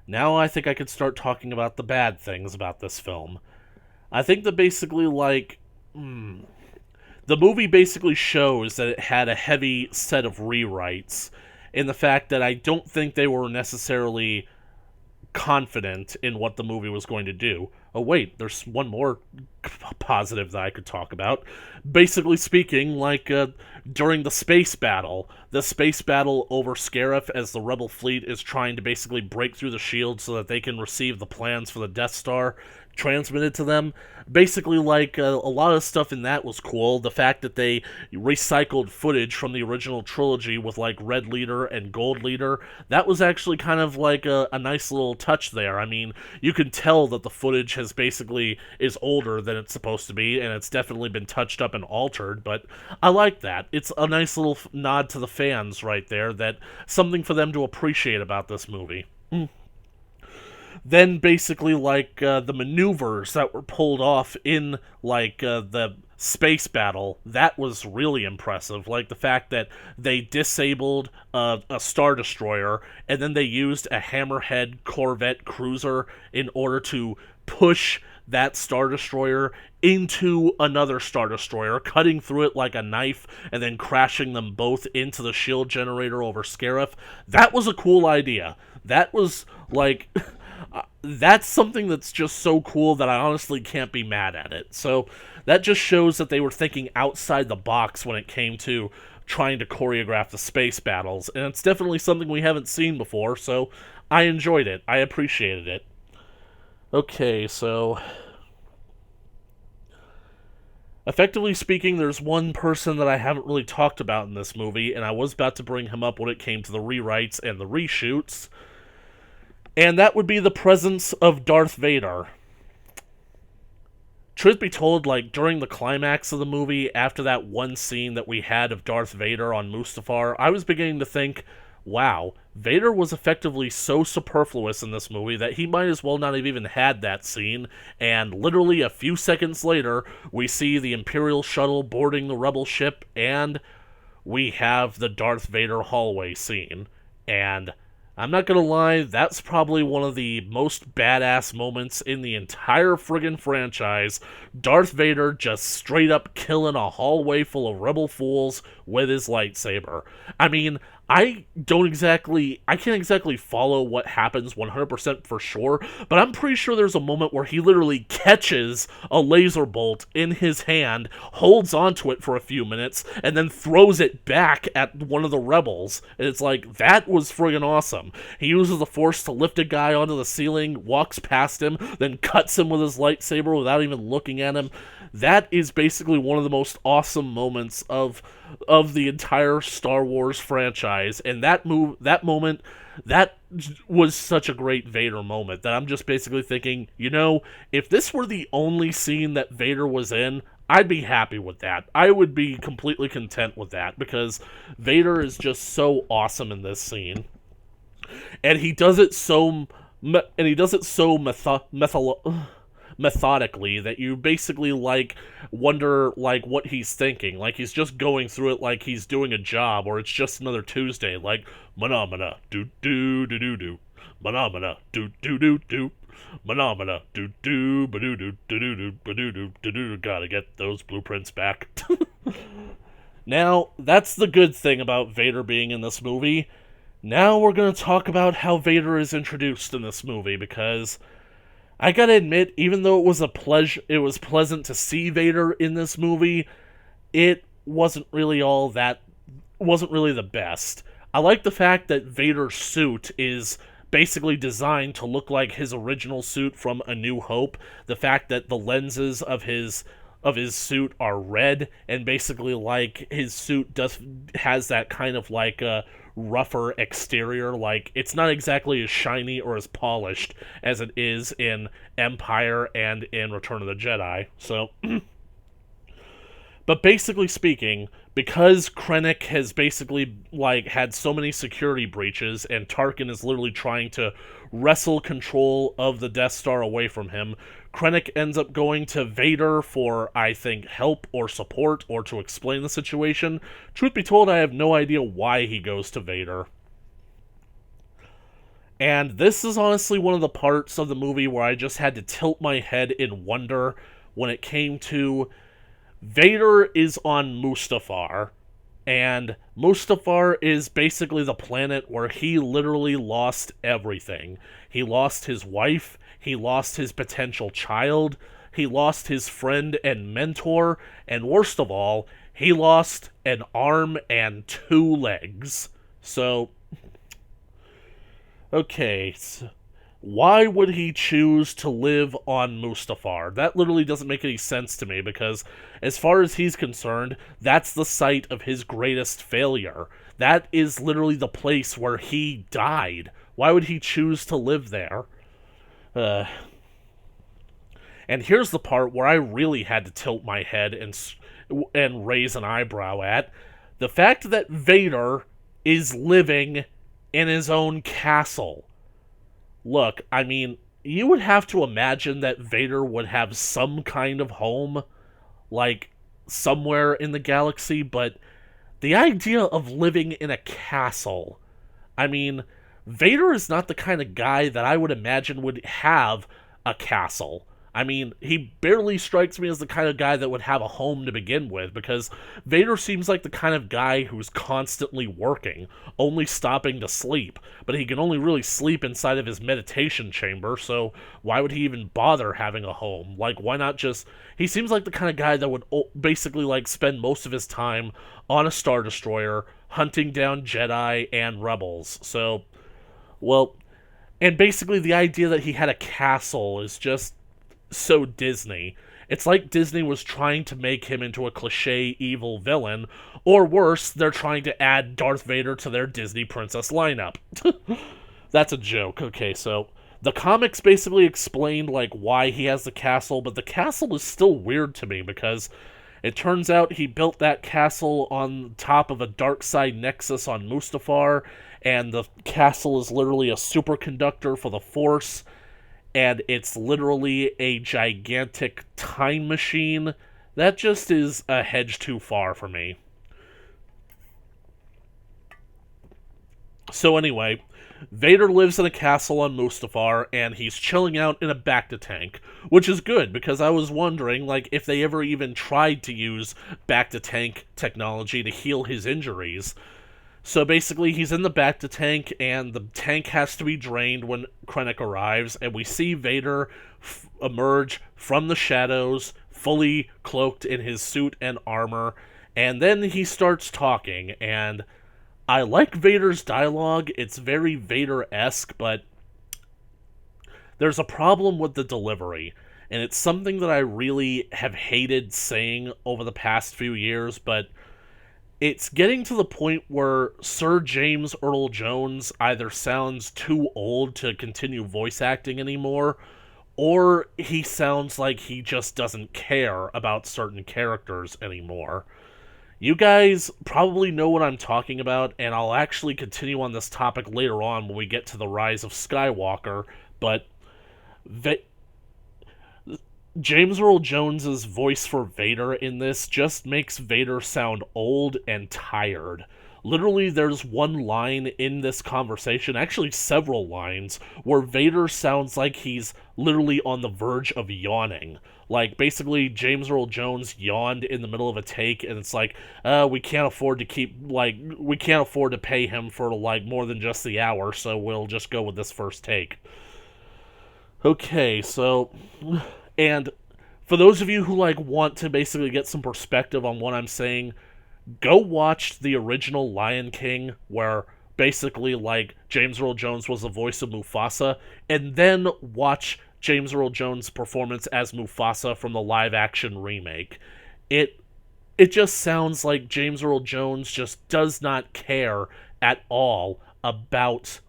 Now I think I could start talking about the bad things about this film. I think that basically, the movie basically shows that it had a heavy set of rewrites, in the fact that I don't think they were necessarily confident in what the movie was going to do. Oh wait, there's one more positive that I could talk about. Basically speaking, during the space battle over Scarif, as the Rebel fleet is trying to basically break through the shield so that they can receive the plans for the Death Star transmitted to them. Basically, a lot of stuff in that was cool. The fact that they recycled footage from the original trilogy with Red Leader and Gold Leader, that was actually kind of a nice little touch there. I mean, you can tell that the footage is older than it's supposed to be, and it's definitely been touched up and altered, but I like that. It's a nice little nod to the fans right there, that something for them to appreciate about this movie. Then basically the maneuvers that were pulled off in the space battle, that was really impressive. The fact that they disabled a Star Destroyer, and then they used a Hammerhead Corvette cruiser in order to push that Star Destroyer into another Star Destroyer, cutting through it like a knife, and then crashing them both into the shield generator over Scarif. That was a cool idea. That was that's something that's just so cool that I honestly can't be mad at it. So that just shows that they were thinking outside the box when it came to trying to choreograph the space battles, and it's definitely something we haven't seen before, so I enjoyed it. I appreciated it. Okay, so effectively speaking, there's one person that I haven't really talked about in this movie, and I was about to bring him up when it came to the rewrites and the reshoots, and that would be the presence of Darth Vader. Truth be told, like, during the climax of the movie, after that one scene that we had of Darth Vader on Mustafar, I was beginning to think, wow, Vader was effectively so superfluous in this movie that he might as well not have even had that scene, and literally a few seconds later, we see the Imperial shuttle boarding the Rebel ship, and we have the Darth Vader hallway scene. And I'm not gonna lie, that's probably one of the most badass moments in the entire friggin' franchise. Darth Vader just straight up killing a hallway full of rebel fools with his lightsaber. I mean, I can't exactly follow what happens 100% for sure, but I'm pretty sure there's a moment where he literally catches a laser bolt in his hand, holds onto it for a few minutes, and then throws it back at one of the rebels. And it's like, that was friggin' awesome. He uses the Force to lift a guy onto the ceiling, walks past him, then cuts him with his lightsaber without even looking at him. That is basically one of the most awesome moments of the entire Star Wars franchise, and that moment, that was such a great Vader moment that I'm just basically thinking, if this were the only scene that Vader was in, I'd be happy with that. I would be completely content with that, because Vader is just so awesome in this scene, and he does it so methodically that you basically wonder what he's thinking, like he's just going through it like he's doing a job, or it's just another Tuesday, like mana do do do do do mana do do do do mana do do ba do do do do ba do do do. Gotta get those blueprints back. Now that's the good thing about Vader being in this movie. Now we're gonna talk about how Vader is introduced in this movie, because I gotta admit, even though it was pleasant to see Vader in this movie, it wasn't really the best. I like the fact that Vader's suit is basically designed to look like his original suit from A New Hope. The fact that the lenses of his suit are red, and basically like his suit has that kind of like a rougher exterior, like it's not exactly as shiny or as polished as it is in Empire and in Return of the Jedi. So but basically speaking, because Krennic has basically had so many security breaches, and Tarkin is literally trying to wrestle control of the Death Star away from him, Krennic ends up going to Vader for, I think, help or support, or to explain the situation. Truth be told, I have no idea why he goes to Vader. And this is honestly one of the parts of the movie where I just had to tilt my head in wonder when it came to Vader is on Mustafar, and Mustafar is basically the planet where he literally lost everything. He lost his wife, he lost his potential child, he lost his friend and mentor, and worst of all, he lost an arm and 2 legs. So, okay, so why would he choose to live on Mustafar? That literally doesn't make any sense to me, because as far as he's concerned, that's the site of his greatest failure. That is literally the place where he died. Why would he choose to live there? And here's the part where I really had to tilt my head and raise an eyebrow at. The fact that Vader is living in his own castle. Look, I mean, you would have to imagine that Vader would have some kind of home, like, somewhere in the galaxy, but the idea of living in a castle, I mean, Vader is not the kind of guy that I would imagine would have a castle. I mean, he barely strikes me as the kind of guy that would have a home to begin with, because Vader seems like the kind of guy who's constantly working, only stopping to sleep, but he can only really sleep inside of his meditation chamber, so why would he even bother having a home? Like, why not just... He seems like the kind of guy that would basically, like, spend most of his time on a Star Destroyer, hunting down Jedi and Rebels, so... Well, and basically the idea that he had a castle is just so Disney. It's like Disney was trying to make him into a cliche evil villain, or worse, they're trying to add Darth Vader to their Disney princess lineup. That's a joke. Okay, so the comics basically explained like why he has the castle, but the castle is still weird to me because it turns out he built that castle on top of a dark side nexus on Mustafar, and the castle is literally a superconductor for the Force, and it's literally a gigantic time machine. That just is a hedge too far for me. So anyway, Vader lives in a castle on Mustafar, and he's chilling out in a Bacta tank, which is good, because I was wondering, like, if they ever even tried to use Bacta tank technology to heal his injuries. So basically, he's in the Bacta tank, and the tank has to be drained when Krennic arrives, and we see Vader emerge from the shadows, fully cloaked in his suit and armor, and then he starts talking, and I like Vader's dialogue. It's very Vader-esque, but there's a problem with the delivery, and it's something that I really have hated saying over the past few years, but it's getting to the point where Sir James Earl Jones either sounds too old to continue voice acting anymore, or he sounds like he just doesn't care about certain characters anymore. You guys probably know what I'm talking about, and I'll actually continue on this topic later on when we get to the Rise of Skywalker, but James Earl Jones's voice for Vader in this just makes Vader sound old and tired. Literally, there's one line in this conversation, actually several lines, where Vader sounds like he's literally on the verge of yawning. Like, basically, James Earl Jones yawned in the middle of a take, and it's like, we can't afford to pay him for, like, more than just the hour, so we'll just go with this first take. Okay, so... And for those of you who like want to basically get some perspective on what I'm saying, go watch the original Lion King, where basically like James Earl Jones was the voice of Mufasa, and then watch James Earl Jones' performance as Mufasa from the live action remake. It just sounds like James Earl Jones just does not care at all about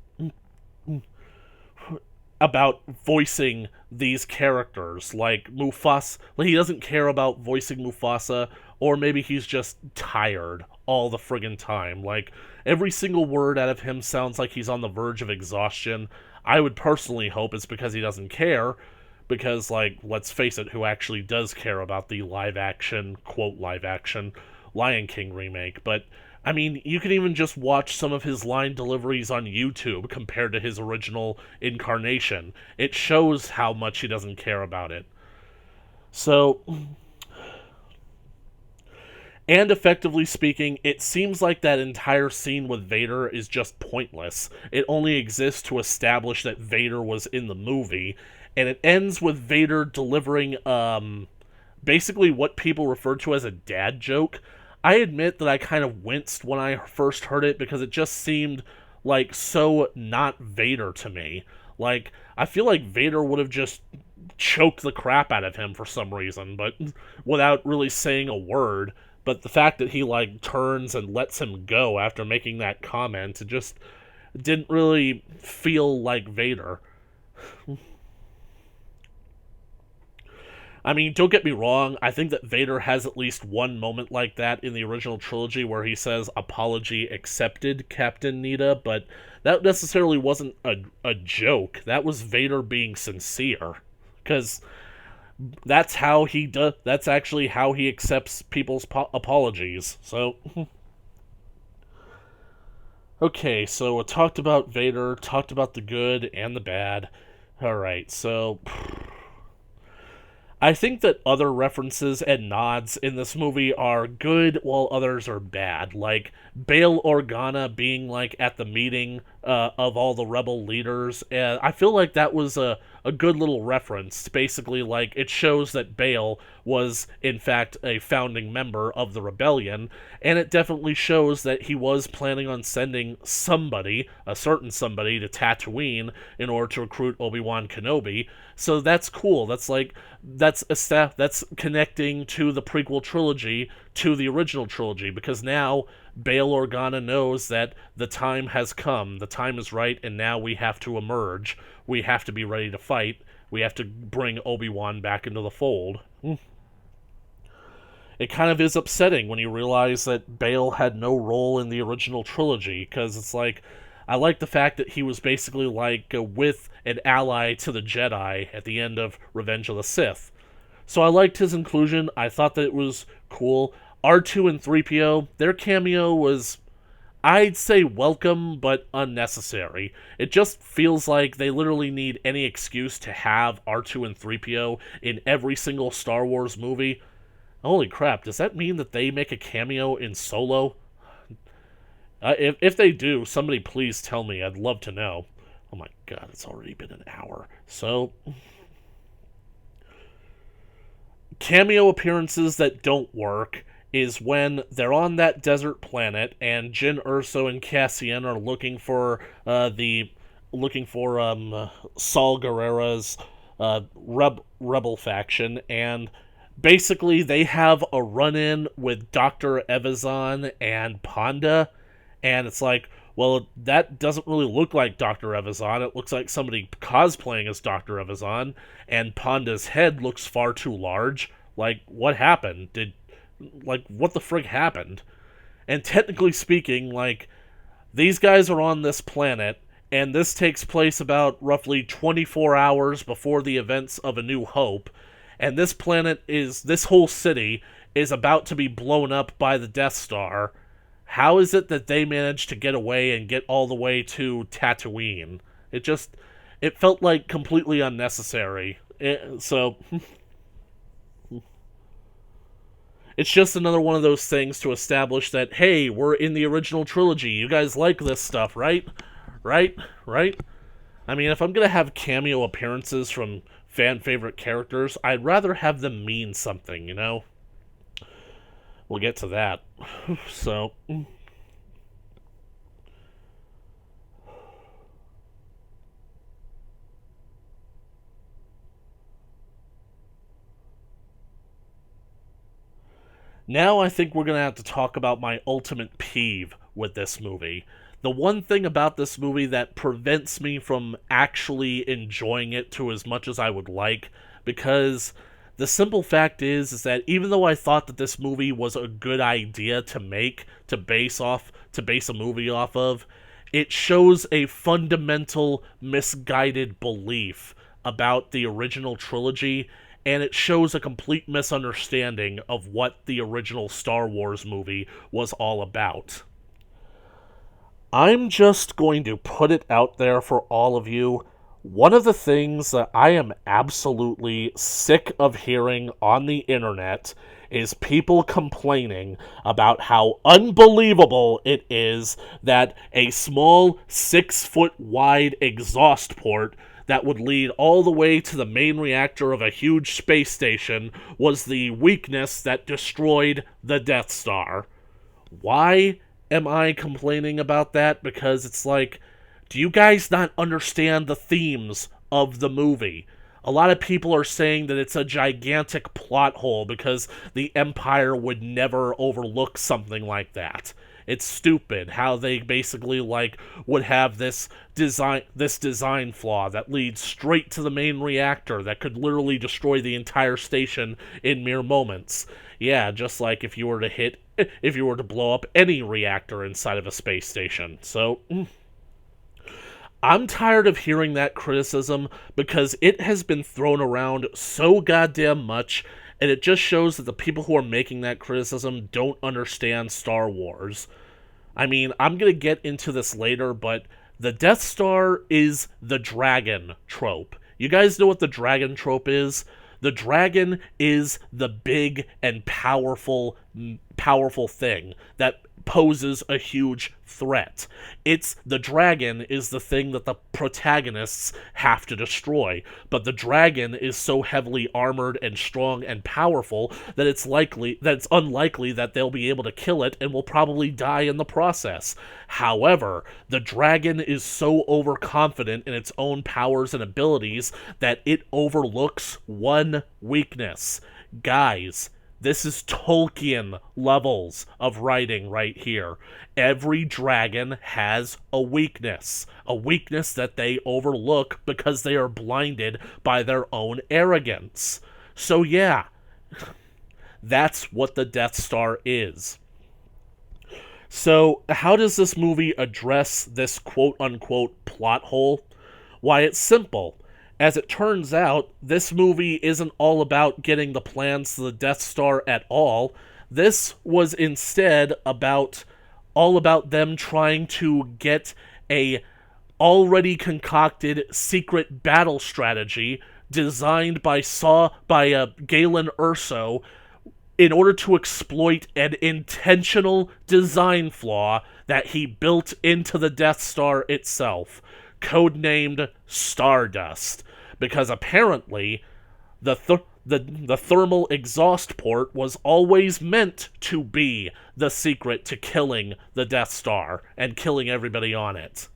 voicing these characters. Like Mufasa, like he doesn't care about voicing Mufasa, or maybe he's just tired all the friggin' time. Like, every single word out of him sounds like he's on the verge of exhaustion. I would personally hope it's because he doesn't care, because, like, let's face it, who actually does care about the live-action, quote live-action, Lion King remake? But I mean, you can even just watch some of his line deliveries on YouTube compared to his original incarnation. It shows how much he doesn't care about it. So, and effectively speaking, it seems like that entire scene with Vader is just pointless. It only exists to establish that Vader was in the movie, and it ends with Vader delivering, basically what people refer to as a dad joke. I admit that I kind of winced when I first heard it because it just seemed like so not Vader to me. Like, I feel like Vader would have just choked the crap out of him for some reason, but without really saying a word. But the fact that he, like, turns and lets him go after making that comment, it just didn't really feel like Vader. I mean, don't get me wrong, I think that Vader has at least one moment like that in the original trilogy where he says, "Apology accepted, Captain Nita," but that necessarily wasn't a joke. That was Vader being sincere. Because that's actually how he accepts people's apologies. So, okay, so we talked about Vader, talked about the good and the bad. Alright, so I think that other references and nods in this movie are good while others are bad. Like Bail Organa being like at the meeting of all the rebel leaders. And I feel like that was a good little reference. Basically, like it shows that Bail was in fact a founding member of the rebellion, and it definitely shows that he was planning on sending somebody, a certain somebody, to Tatooine in order to recruit Obi-Wan Kenobi. So that's cool. That's connecting to the prequel trilogy to the original trilogy, because now Bail Organa knows that the time has come, the time is right, and now we have to emerge. We have to be ready to fight. We have to bring Obi-Wan back into the fold. It kind of is upsetting when you realize that Bail had no role in the original trilogy, because it's like, I like the fact that he was basically like with an ally to the Jedi at the end of Revenge of the Sith. So I liked his inclusion. I thought that it was cool. R2 and 3PO, their cameo was, I'd say, welcome but unnecessary. It just feels like they literally need any excuse to have R2 and 3PO in every single Star Wars movie. Holy crap, does that mean that they make a cameo in Solo? If they do, somebody please tell me. I'd love to know. Oh my god, it's already been an hour. So, cameo appearances that don't work is when they're on that desert planet and Jyn Erso and Cassian are looking for Saul Guerrera's rebel faction, and basically they have a run-in with Dr. Evazan and Ponda, and it's like, well, that doesn't really look like Dr. Evazan. It looks like somebody cosplaying as Dr. Evazan, and Ponda's head looks far too large. Like, what happened? What the frig happened? And technically speaking, like, these guys are on this planet, and this takes place about roughly 24 hours before the events of A New Hope, and this whole city is about to be blown up by the Death Star. How is it that they managed to get away and get all the way to Tatooine? It felt like completely unnecessary. It's just another one of those things to establish that, hey, we're in the original trilogy. You guys like this stuff, right? Right? I mean, if I'm going to have cameo appearances from fan-favorite characters, I'd rather have them mean something, you know? We'll get to that. So, now I think we're going to have to talk about my ultimate peeve with this movie. The one thing about this movie that prevents me from actually enjoying it to as much as I would like, because the simple fact is that even though I thought that this movie was a good idea to make, to base a movie off of, it shows a fundamental misguided belief about the original trilogy, and it shows a complete misunderstanding of what the original Star Wars movie was all about. I'm just going to put it out there for all of you. One of the things that I am absolutely sick of hearing on the internet is people complaining about how unbelievable it is that a small 6-foot wide exhaust port that would lead all the way to the main reactor of a huge space station was the weakness that destroyed the Death Star. Why am I complaining about that? Because it's like, do you guys not understand the themes of the movie? A lot of people are saying that it's a gigantic plot hole because the Empire would never overlook something like that. It's stupid how they basically would have this design flaw that leads straight to the main reactor that could literally destroy the entire station in mere moments. Yeah, just like if you were to blow up any reactor inside of a space station. So, I'm tired of hearing that criticism because it has been thrown around so goddamn much, and it just shows that the people who are making that criticism don't understand Star Wars. I mean, I'm gonna get into this later, but the Death Star is the dragon trope. You guys know what the dragon trope is? The dragon is the big and powerful thing that poses a huge threat. It's the dragon is the thing that the protagonists have to destroy, but the dragon is so heavily armored and strong and powerful that it's unlikely that they'll be able to kill it and will probably die in the process. However, the dragon is so overconfident in its own powers and abilities that it overlooks one weakness. Guys, this is Tolkien levels of writing right here. Every dragon has a weakness that they overlook because they are blinded by their own arrogance. So yeah, that's what the Death Star is. So how does this movie address this quote-unquote plot hole? Why, it's simple. As it turns out, this movie isn't all about getting the plans to the Death Star at all. This was instead all about them trying to get a already concocted secret battle strategy designed by Galen Erso in order to exploit an intentional design flaw that he built into the Death Star itself, codenamed Stardust, because apparently the thermal exhaust port was always meant to be the secret to killing the Death Star and killing everybody on it.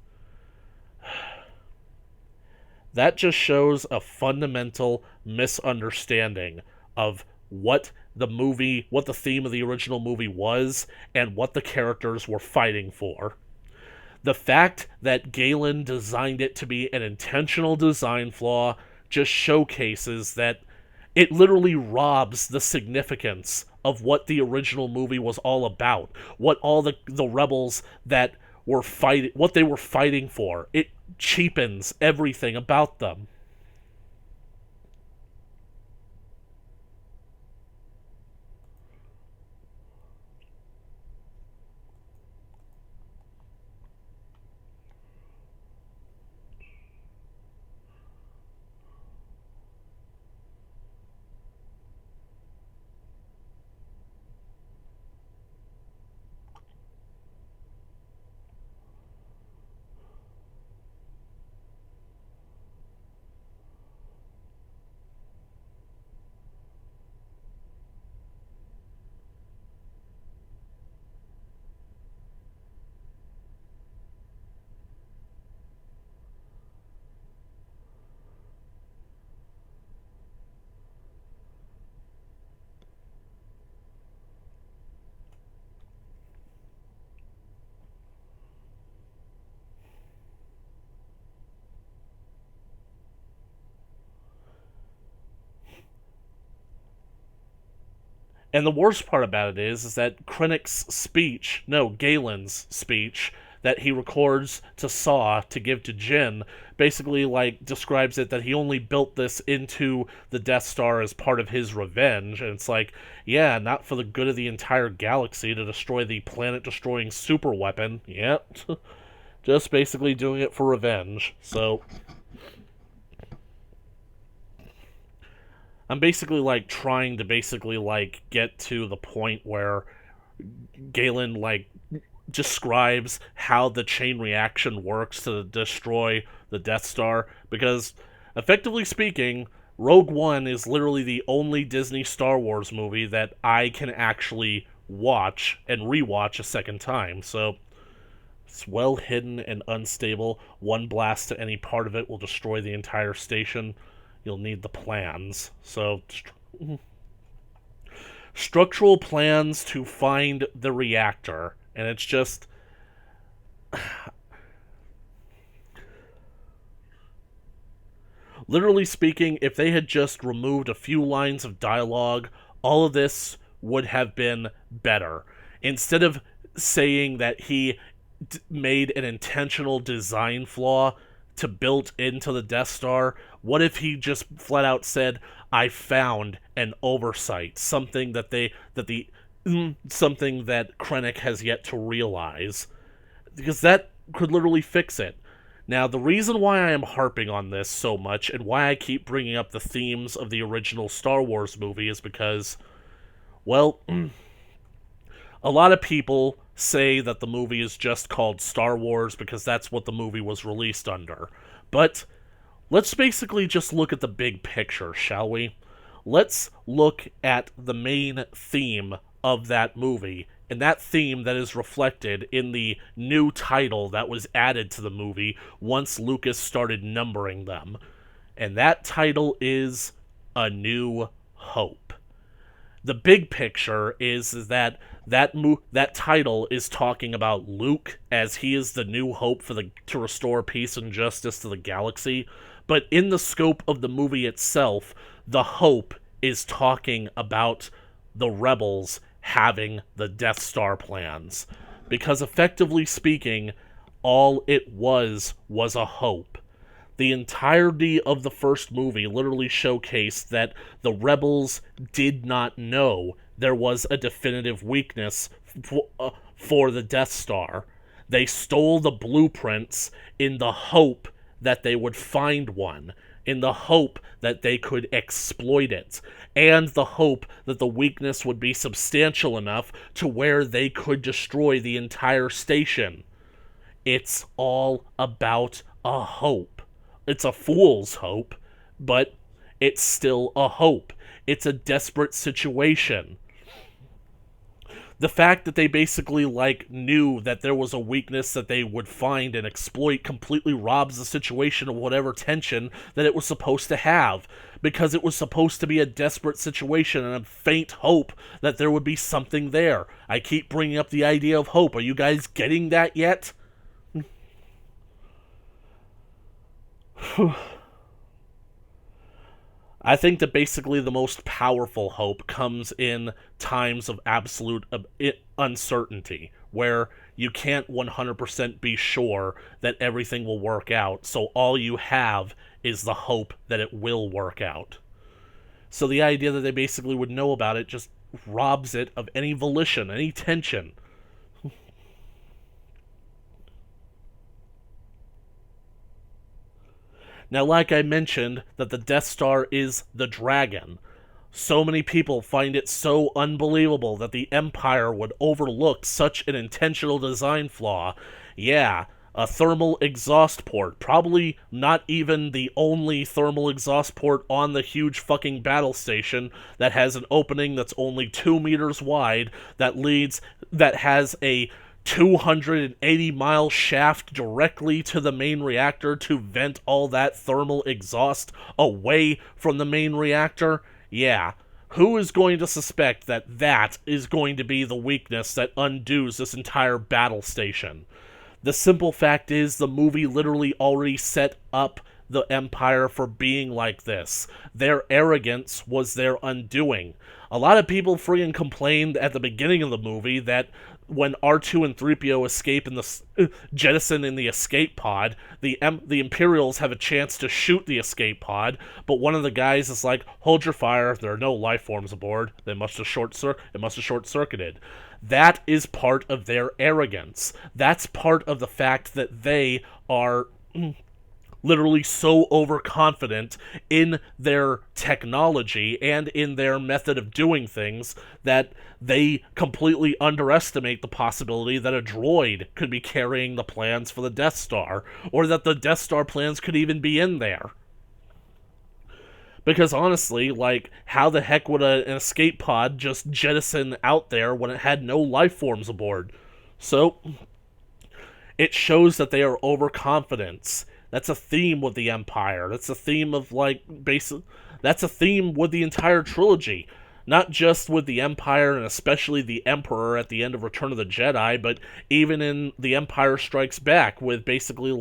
That just shows a fundamental misunderstanding of what the theme of the original movie was and what the characters were fighting for. The fact that Galen designed it to be an intentional design flaw just showcases that it literally robs the significance of what the original movie was all about, what all the rebels that were fighting, what they were fighting for. It cheapens everything about them. And the worst part about it is that Galen's speech that he records to Saw to give to Jin basically describes it that he only built this into the Death Star as part of his revenge, and it's like, yeah, not for the good of the entire galaxy to destroy the planet-destroying super weapon. Yep. Just basically doing it for revenge. So I'm basically trying to get to the point where Galen describes how the chain reaction works to destroy the Death Star, because effectively speaking, Rogue One is literally the only Disney Star Wars movie that I can actually watch and rewatch a second time. So it's well hidden and unstable. One blast to any part of it will destroy the entire station. You'll need the plans. So, structural plans to find the reactor. And it's just... Literally speaking, if they had just removed a few lines of dialogue, all of this would have been better. Instead of saying that he made an intentional design flaw to build into the Death Star, what if he just flat out said, I found an oversight, something that Krennic has yet to realize? Because that could literally fix it. Now, the reason why I am harping on this so much and why I keep bringing up the themes of the original Star Wars movie is because, well, a lot of people say that the movie is just called Star Wars because that's what the movie was released under. But let's basically just look at the big picture, shall we? Let's look at the main theme of that movie, and that theme that is reflected in the new title that was added to the movie once Lucas started numbering them. And that title is A New Hope. The big picture is that that title is talking about Luke as he is the new hope to restore peace and justice to the galaxy. But in the scope of the movie itself, the hope is talking about the rebels having the Death Star plans. Because effectively speaking, all it was a hope. The entirety of the first movie literally showcased that the rebels did not know there was a definitive weakness for the Death Star. They stole the blueprints in the hope that they would find one, in the hope that they could exploit it, and the hope that the weakness would be substantial enough to where they could destroy the entire station. It's all about a hope. It's a fool's hope, but it's still a hope. It's a desperate situation. The fact that they basically, knew that there was a weakness that they would find and exploit completely robs the situation of whatever tension that it was supposed to have. Because it was supposed to be a desperate situation and a faint hope that there would be something there. I keep bringing up the idea of hope. Are you guys getting that yet? I think that basically the most powerful hope comes in times of absolute uncertainty, where you can't 100% be sure that everything will work out, so all you have is the hope that it will work out. So the idea that they basically would know about it just robs it of any volition, any tension. Now, like I mentioned, that the Death Star is the dragon. So many people find it so unbelievable that the Empire would overlook such an intentional design flaw. Yeah, a thermal exhaust port. Probably not even the only thermal exhaust port on the huge fucking battle station that has an opening that's only 2 meters wide that has a 280-mile shaft directly to the main reactor to vent all that thermal exhaust away from the main reactor? Yeah. Who is going to suspect that that is going to be the weakness that undoes this entire battle station? The simple fact is the movie literally already set up the Empire for being like this. Their arrogance was their undoing. A lot of people freaking complained at the beginning of the movie that when R2 and 3PO escape in the jettison in the escape pod, the Imperials have a chance to shoot the escape pod, but one of the guys is like, "Hold your fire. There are no life forms aboard. It must have short-circuited." That is part of their arrogance. That's part of the fact that they are literally so overconfident in their technology and in their method of doing things that they completely underestimate the possibility that a droid could be carrying the plans for the Death Star, or that the Death Star plans could even be in there. Because honestly, how the heck would an escape pod just jettison out there when it had no life forms aboard? So, it shows that they are overconfident. That's a theme with the Empire. That's a theme of, that's a theme with the entire trilogy. Not just with the Empire and especially the Emperor at the end of Return of the Jedi, but even in The Empire Strikes Back, with basically,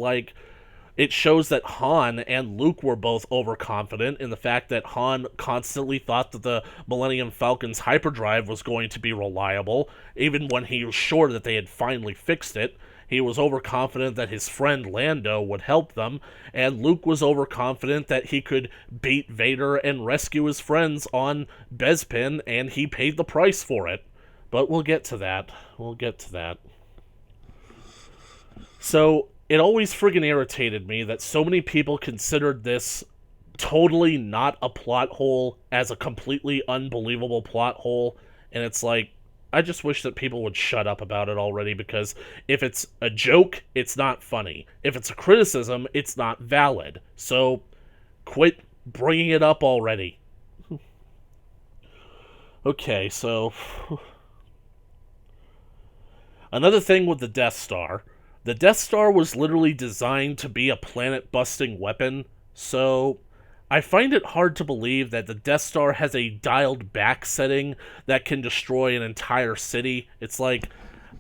it shows that Han and Luke were both overconfident in the fact that Han constantly thought that the Millennium Falcon's hyperdrive was going to be reliable, even when he was sure that they had finally fixed it. He was overconfident that his friend Lando would help them, and Luke was overconfident that he could beat Vader and rescue his friends on Bespin, and he paid the price for it. But we'll get to that. So, it always friggin' irritated me that so many people considered this totally not a plot hole as a completely unbelievable plot hole, and it's like, I just wish that people would shut up about it already, because if it's a joke, it's not funny. If it's a criticism, it's not valid. So, quit bringing it up already. Okay, so another thing with the Death Star. The Death Star was literally designed to be a planet-busting weapon, so I find it hard to believe that the Death Star has a dialed-back setting that can destroy an entire city. It's like,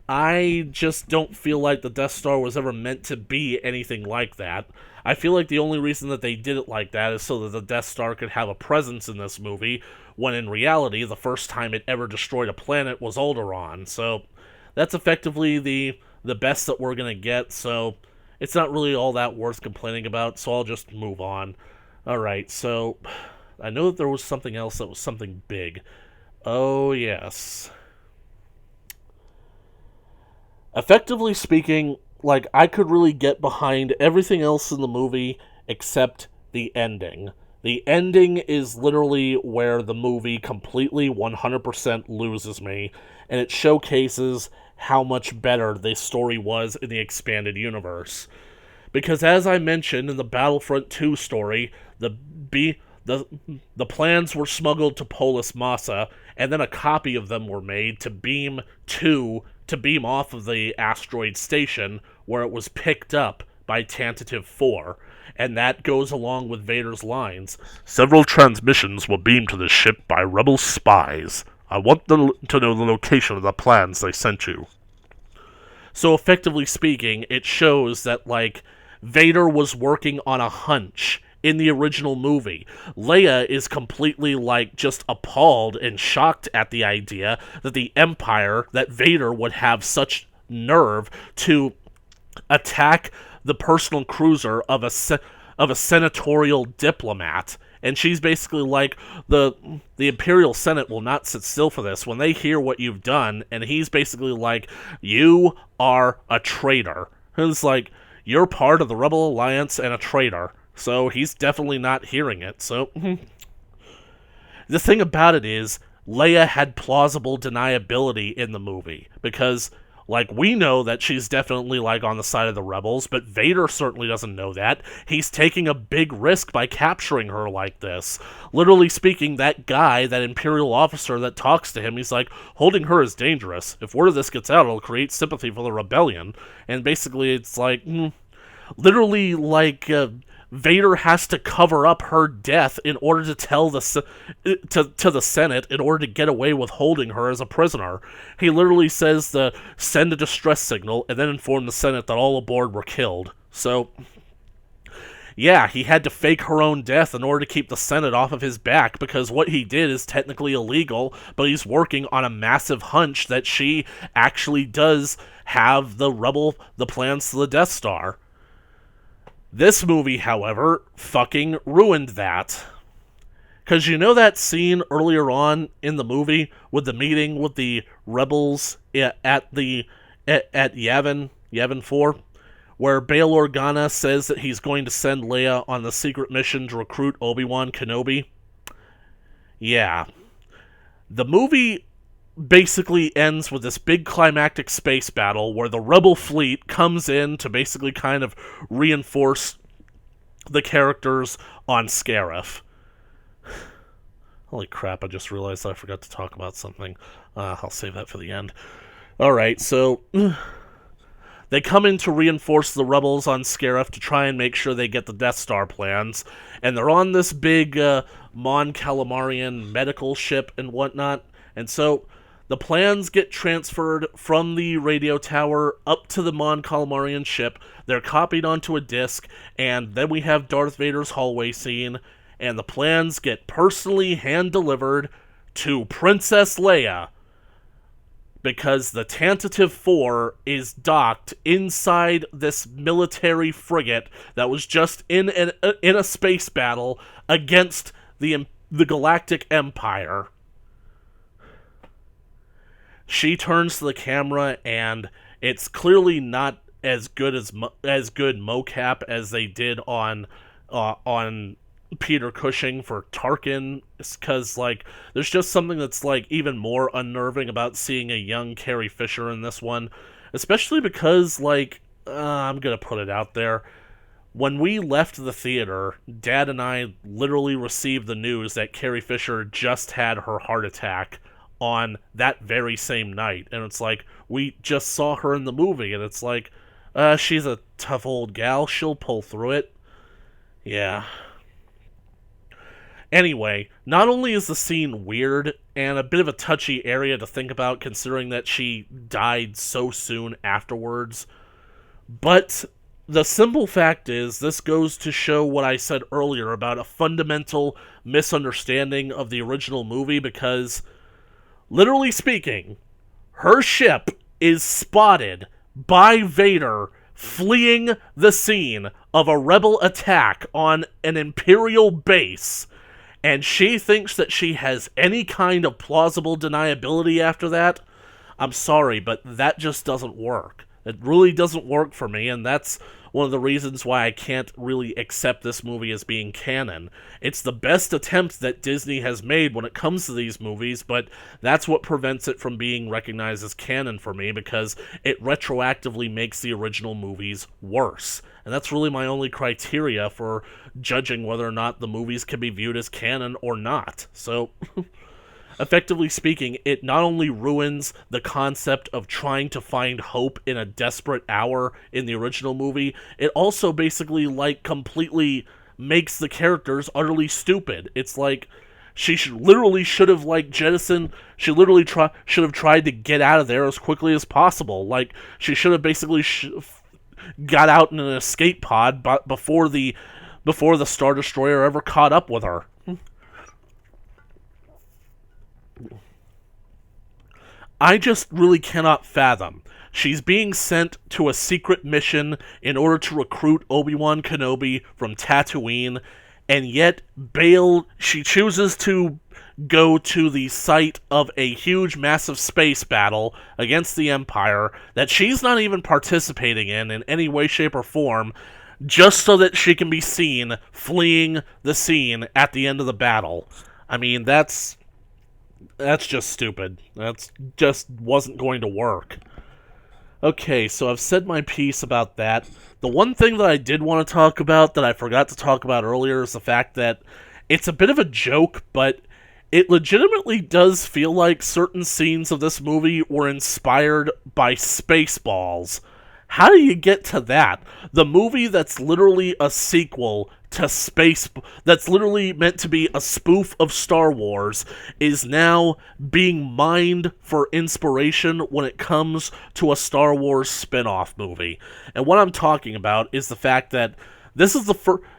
I just don't feel like the Death Star was ever meant to be anything like that. I feel like the only reason that they did it like that is so that the Death Star could have a presence in this movie, when in reality, the first time it ever destroyed a planet was Alderaan. So, that's effectively the best that we're gonna get, so it's not really all that worth complaining about, so I'll just move on. Alright, so I know that there was something else that was something big. Oh, yes. Effectively speaking, like, I could really get behind everything else in the movie except the ending. The ending is literally where the movie completely 100% loses me, and it showcases how much better this story was in the expanded universe. Because as I mentioned in the Battlefront 2 story, the plans were smuggled to Polis Massa, and then a copy of them were made to beam off of the asteroid station where it was picked up by Tentative 4. And that goes along with Vader's lines. Several transmissions were beamed to this ship by rebel spies. I want them to know the location of the plans they sent you. So effectively speaking, it shows that, like, Vader was working on a hunch in the original movie. Leia is completely, like, just appalled and shocked at the idea that the Empire, that Vader would have such nerve to attack the personal cruiser of a senatorial diplomat. And she's basically like, the Imperial Senate will not sit still for this when they hear what you've done. And he's basically like, you are a traitor. And it's like, you're part of the Rebel Alliance and a traitor. So he's definitely not hearing it. So the thing about it is, Leia had plausible deniability in the movie, because, like, we know that she's definitely, like, on the side of the rebels, but Vader certainly doesn't know that. He's taking a big risk by capturing her like this. Literally speaking, that guy, that Imperial officer that talks to him, he's like, holding her is dangerous. If word of this gets out, it'll create sympathy for the rebellion. And basically, it's like, literally, like, Vader has to cover up her death in order to tell the Senate, in order to get away with holding her as a prisoner. He literally says to send a distress signal and then inform the Senate that all aboard were killed. So, yeah, he had to fake her own death in order to keep the Senate off of his back, because what he did is technically illegal, but he's working on a massive hunch that she actually does have the plans to the Death Star. This movie, however, fucking ruined that. Because you know that scene earlier on in the movie with the meeting with the rebels at Yavin 4, where Bail Organa says that he's going to send Leia on the secret mission to recruit Obi-Wan Kenobi? Yeah. The movie basically ends with this big climactic space battle where the rebel fleet comes in to basically kind of reinforce the characters on Scarif. Holy crap, I just realized I forgot to talk about something. I'll save that for the end. Alright, so they come in to reinforce the rebels on Scarif to try and make sure they get the Death Star plans, and they're on this big Mon Calamarian medical ship and whatnot, and so the plans get transferred from the radio tower up to the Mon Calamarian ship. They're copied onto a disc, and then we have Darth Vader's hallway scene, and the plans get personally hand-delivered to Princess Leia, because the Tentative 4 is docked inside this military frigate that was just in a space battle against the Galactic Empire. She turns to the camera, and it's clearly not as good as good mocap as they did on Peter Cushing for Tarkin, because like there's just something that's like even more unnerving about seeing a young Carrie Fisher in this one, especially because like I'm gonna put it out there. When we left the theater, Dad and I literally received the news that Carrie Fisher just had her heart attack on that very same night. And it's like, we just saw her in the movie, and it's like, she's a tough old gal. She'll pull through it. Yeah. Anyway, not only is the scene weird and a bit of a touchy area to think about considering that she died so soon afterwards, but the simple fact is, this goes to show what I said earlier about a fundamental misunderstanding of the original movie, because, literally speaking, her ship is spotted by Vader fleeing the scene of a rebel attack on an Imperial base, and she thinks that she has any kind of plausible deniability after that. I'm sorry, but that just doesn't work. It really doesn't work for me, and that's one of the reasons why I can't really accept this movie as being canon. It's the best attempt that Disney has made when it comes to these movies, but that's what prevents it from being recognized as canon for me, because it retroactively makes the original movies worse. And that's really my only criteria for judging whether or not the movies can be viewed as canon or not. So, effectively speaking, it not only ruins the concept of trying to find hope in a desperate hour in the original movie, it also basically, like, completely makes the characters utterly stupid. It's like, should have, like, jettisoned, she literally should have tried to get out of there as quickly as possible. Like, she should have basically got out in an escape pod before the Star Destroyer ever caught up with her. I just really cannot fathom. She's being sent to a secret mission in order to recruit Obi-Wan Kenobi from Tatooine, and yet she chooses to go to the site of a huge, massive space battle against the Empire that she's not even participating in any way, shape, or form, just so that she can be seen fleeing the scene at the end of the battle. I mean, that's just stupid. That's just wasn't going to work. Okay, so I've said my piece about that. The one thing that I did want to talk about that I forgot to talk about earlier is the fact that it's a bit of a joke, but it legitimately does feel like certain scenes of this movie were inspired by Spaceballs. How do you get to that? The movie that's literally a sequel to that's literally meant to be a spoof of Star Wars, is now being mined for inspiration when it comes to a Star Wars spin-off movie. And what I'm talking about is the fact that this is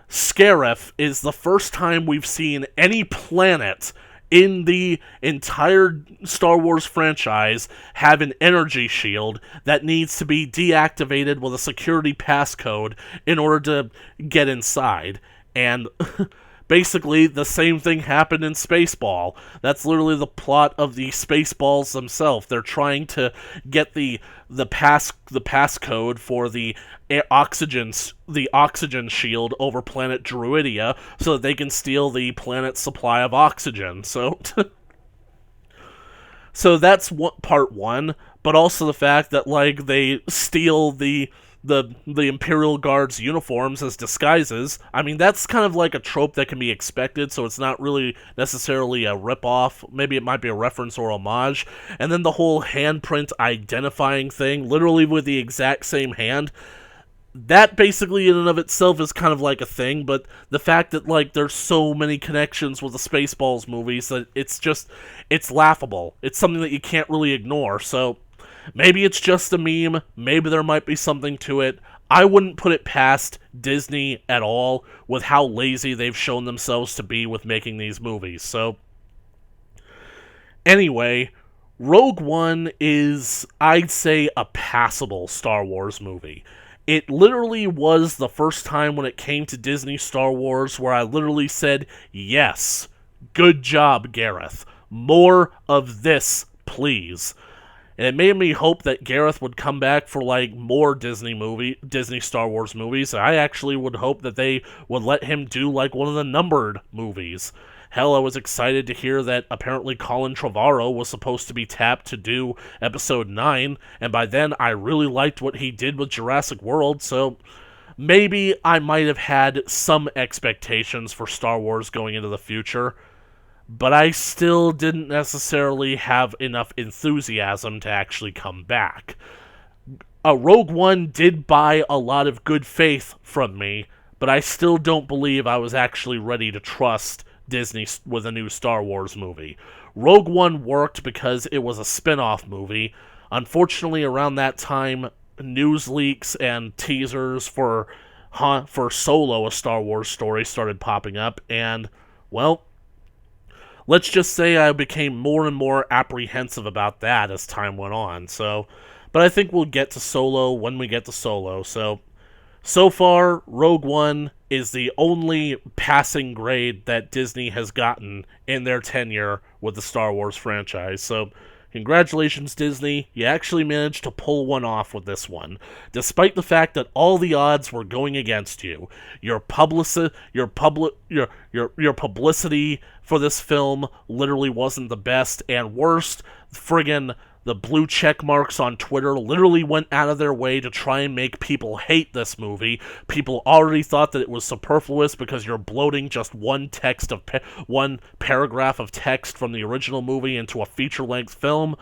Scarif is the first time we've seen any planet in the entire Star Wars franchise have an energy shield that needs to be deactivated with a security passcode in order to get inside. And basically, the same thing happened in Spaceball. That's literally the plot of the Spaceballs themselves. They're trying to get the passcode for the oxygen shield over planet Druidia so that they can steal the planet's supply of oxygen. So that's part one, but also the fact that like they steal the Imperial Guard's uniforms as disguises. I mean, that's kind of like a trope that can be expected, so it's not really necessarily a ripoff. Maybe it might be a reference or homage. And then the whole handprint identifying thing, literally with the exact same hand, that basically in and of itself is kind of like a thing, but the fact that like there's so many connections with the Spaceballs movies that it's laughable. It's something that you can't really ignore, so maybe it's just a meme, maybe there might be something to it. I wouldn't put it past Disney at all with how lazy they've shown themselves to be with making these movies. So, anyway, Rogue One is, I'd say, a passable Star Wars movie. It literally was the first time when it came to Disney Star Wars where I literally said, yes, good job, Gareth. More of this, please. And it made me hope that Gareth would come back for like more Disney Star Wars movies. I actually would hope that they would let him do like one of the numbered movies. Hell, I was excited to hear that apparently Colin Trevorrow was supposed to be tapped to do episode 9, and by then I really liked what he did with Jurassic World, so maybe I might have had some expectations for Star Wars going into the future, but I still didn't necessarily have enough enthusiasm to actually come back. Rogue One did buy a lot of good faith from me, but I still don't believe I was actually ready to trust Disney with a new Star Wars movie. Rogue One worked because it was a spin-off movie. Unfortunately, around that time, news leaks and teasers for Solo, a Star Wars story, started popping up, and, well, let's just say I became more and more apprehensive about that as time went on, but I think we'll get to Solo when we get to Solo, so far, Rogue One is the only passing grade that Disney has gotten in their tenure with the Star Wars franchise. So, congratulations, Disney. You actually managed to pull one off with this one, despite the fact that all the odds were going against you. Your publicity for this film literally wasn't the best, and worst, friggin' the blue check marks on Twitter literally went out of their way to try and make people hate this movie. People already thought that it was superfluous because you're bloating just one paragraph of text from the original movie into a feature-length film.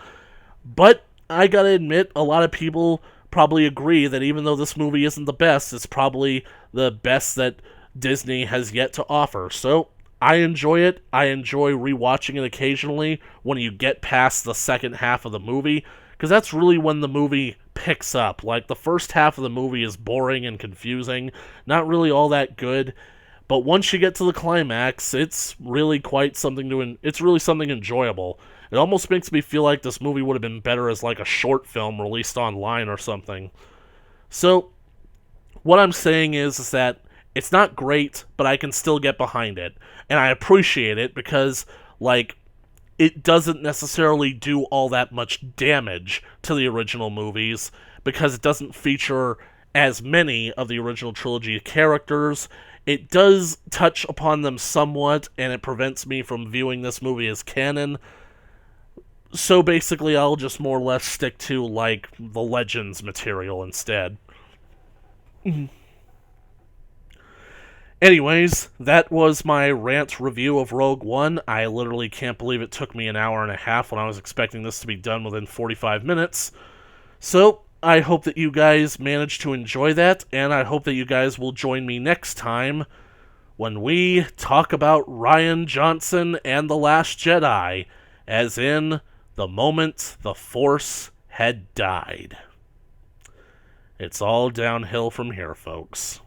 But I gotta admit, a lot of people probably agree that even though this movie isn't the best, it's probably the best that Disney has yet to offer. So I enjoy it. I enjoy rewatching it occasionally when you get past the second half of the movie, because that's really when the movie picks up. Like, the first half of the movie is boring and confusing, not really all that good, but once you get to the climax, it's really something enjoyable. It almost makes me feel like this movie would have been better as like a short film released online or something. So, what I'm saying is that it's not great, but I can still get behind it. And I appreciate it because, like, it doesn't necessarily do all that much damage to the original movies because it doesn't feature as many of the original trilogy characters. It does touch upon them somewhat, and it prevents me from viewing this movie as canon. So basically, I'll just more or less stick to, like, the Legends material instead. Anyways, that was my rant review of Rogue One. I literally can't believe it took me an hour and a half when I was expecting this to be done within 45 minutes. So, I hope that you guys managed to enjoy that, and I hope that you guys will join me next time when we talk about Rian Johnson and The Last Jedi, as in the moment the Force had died. It's all downhill from here, folks.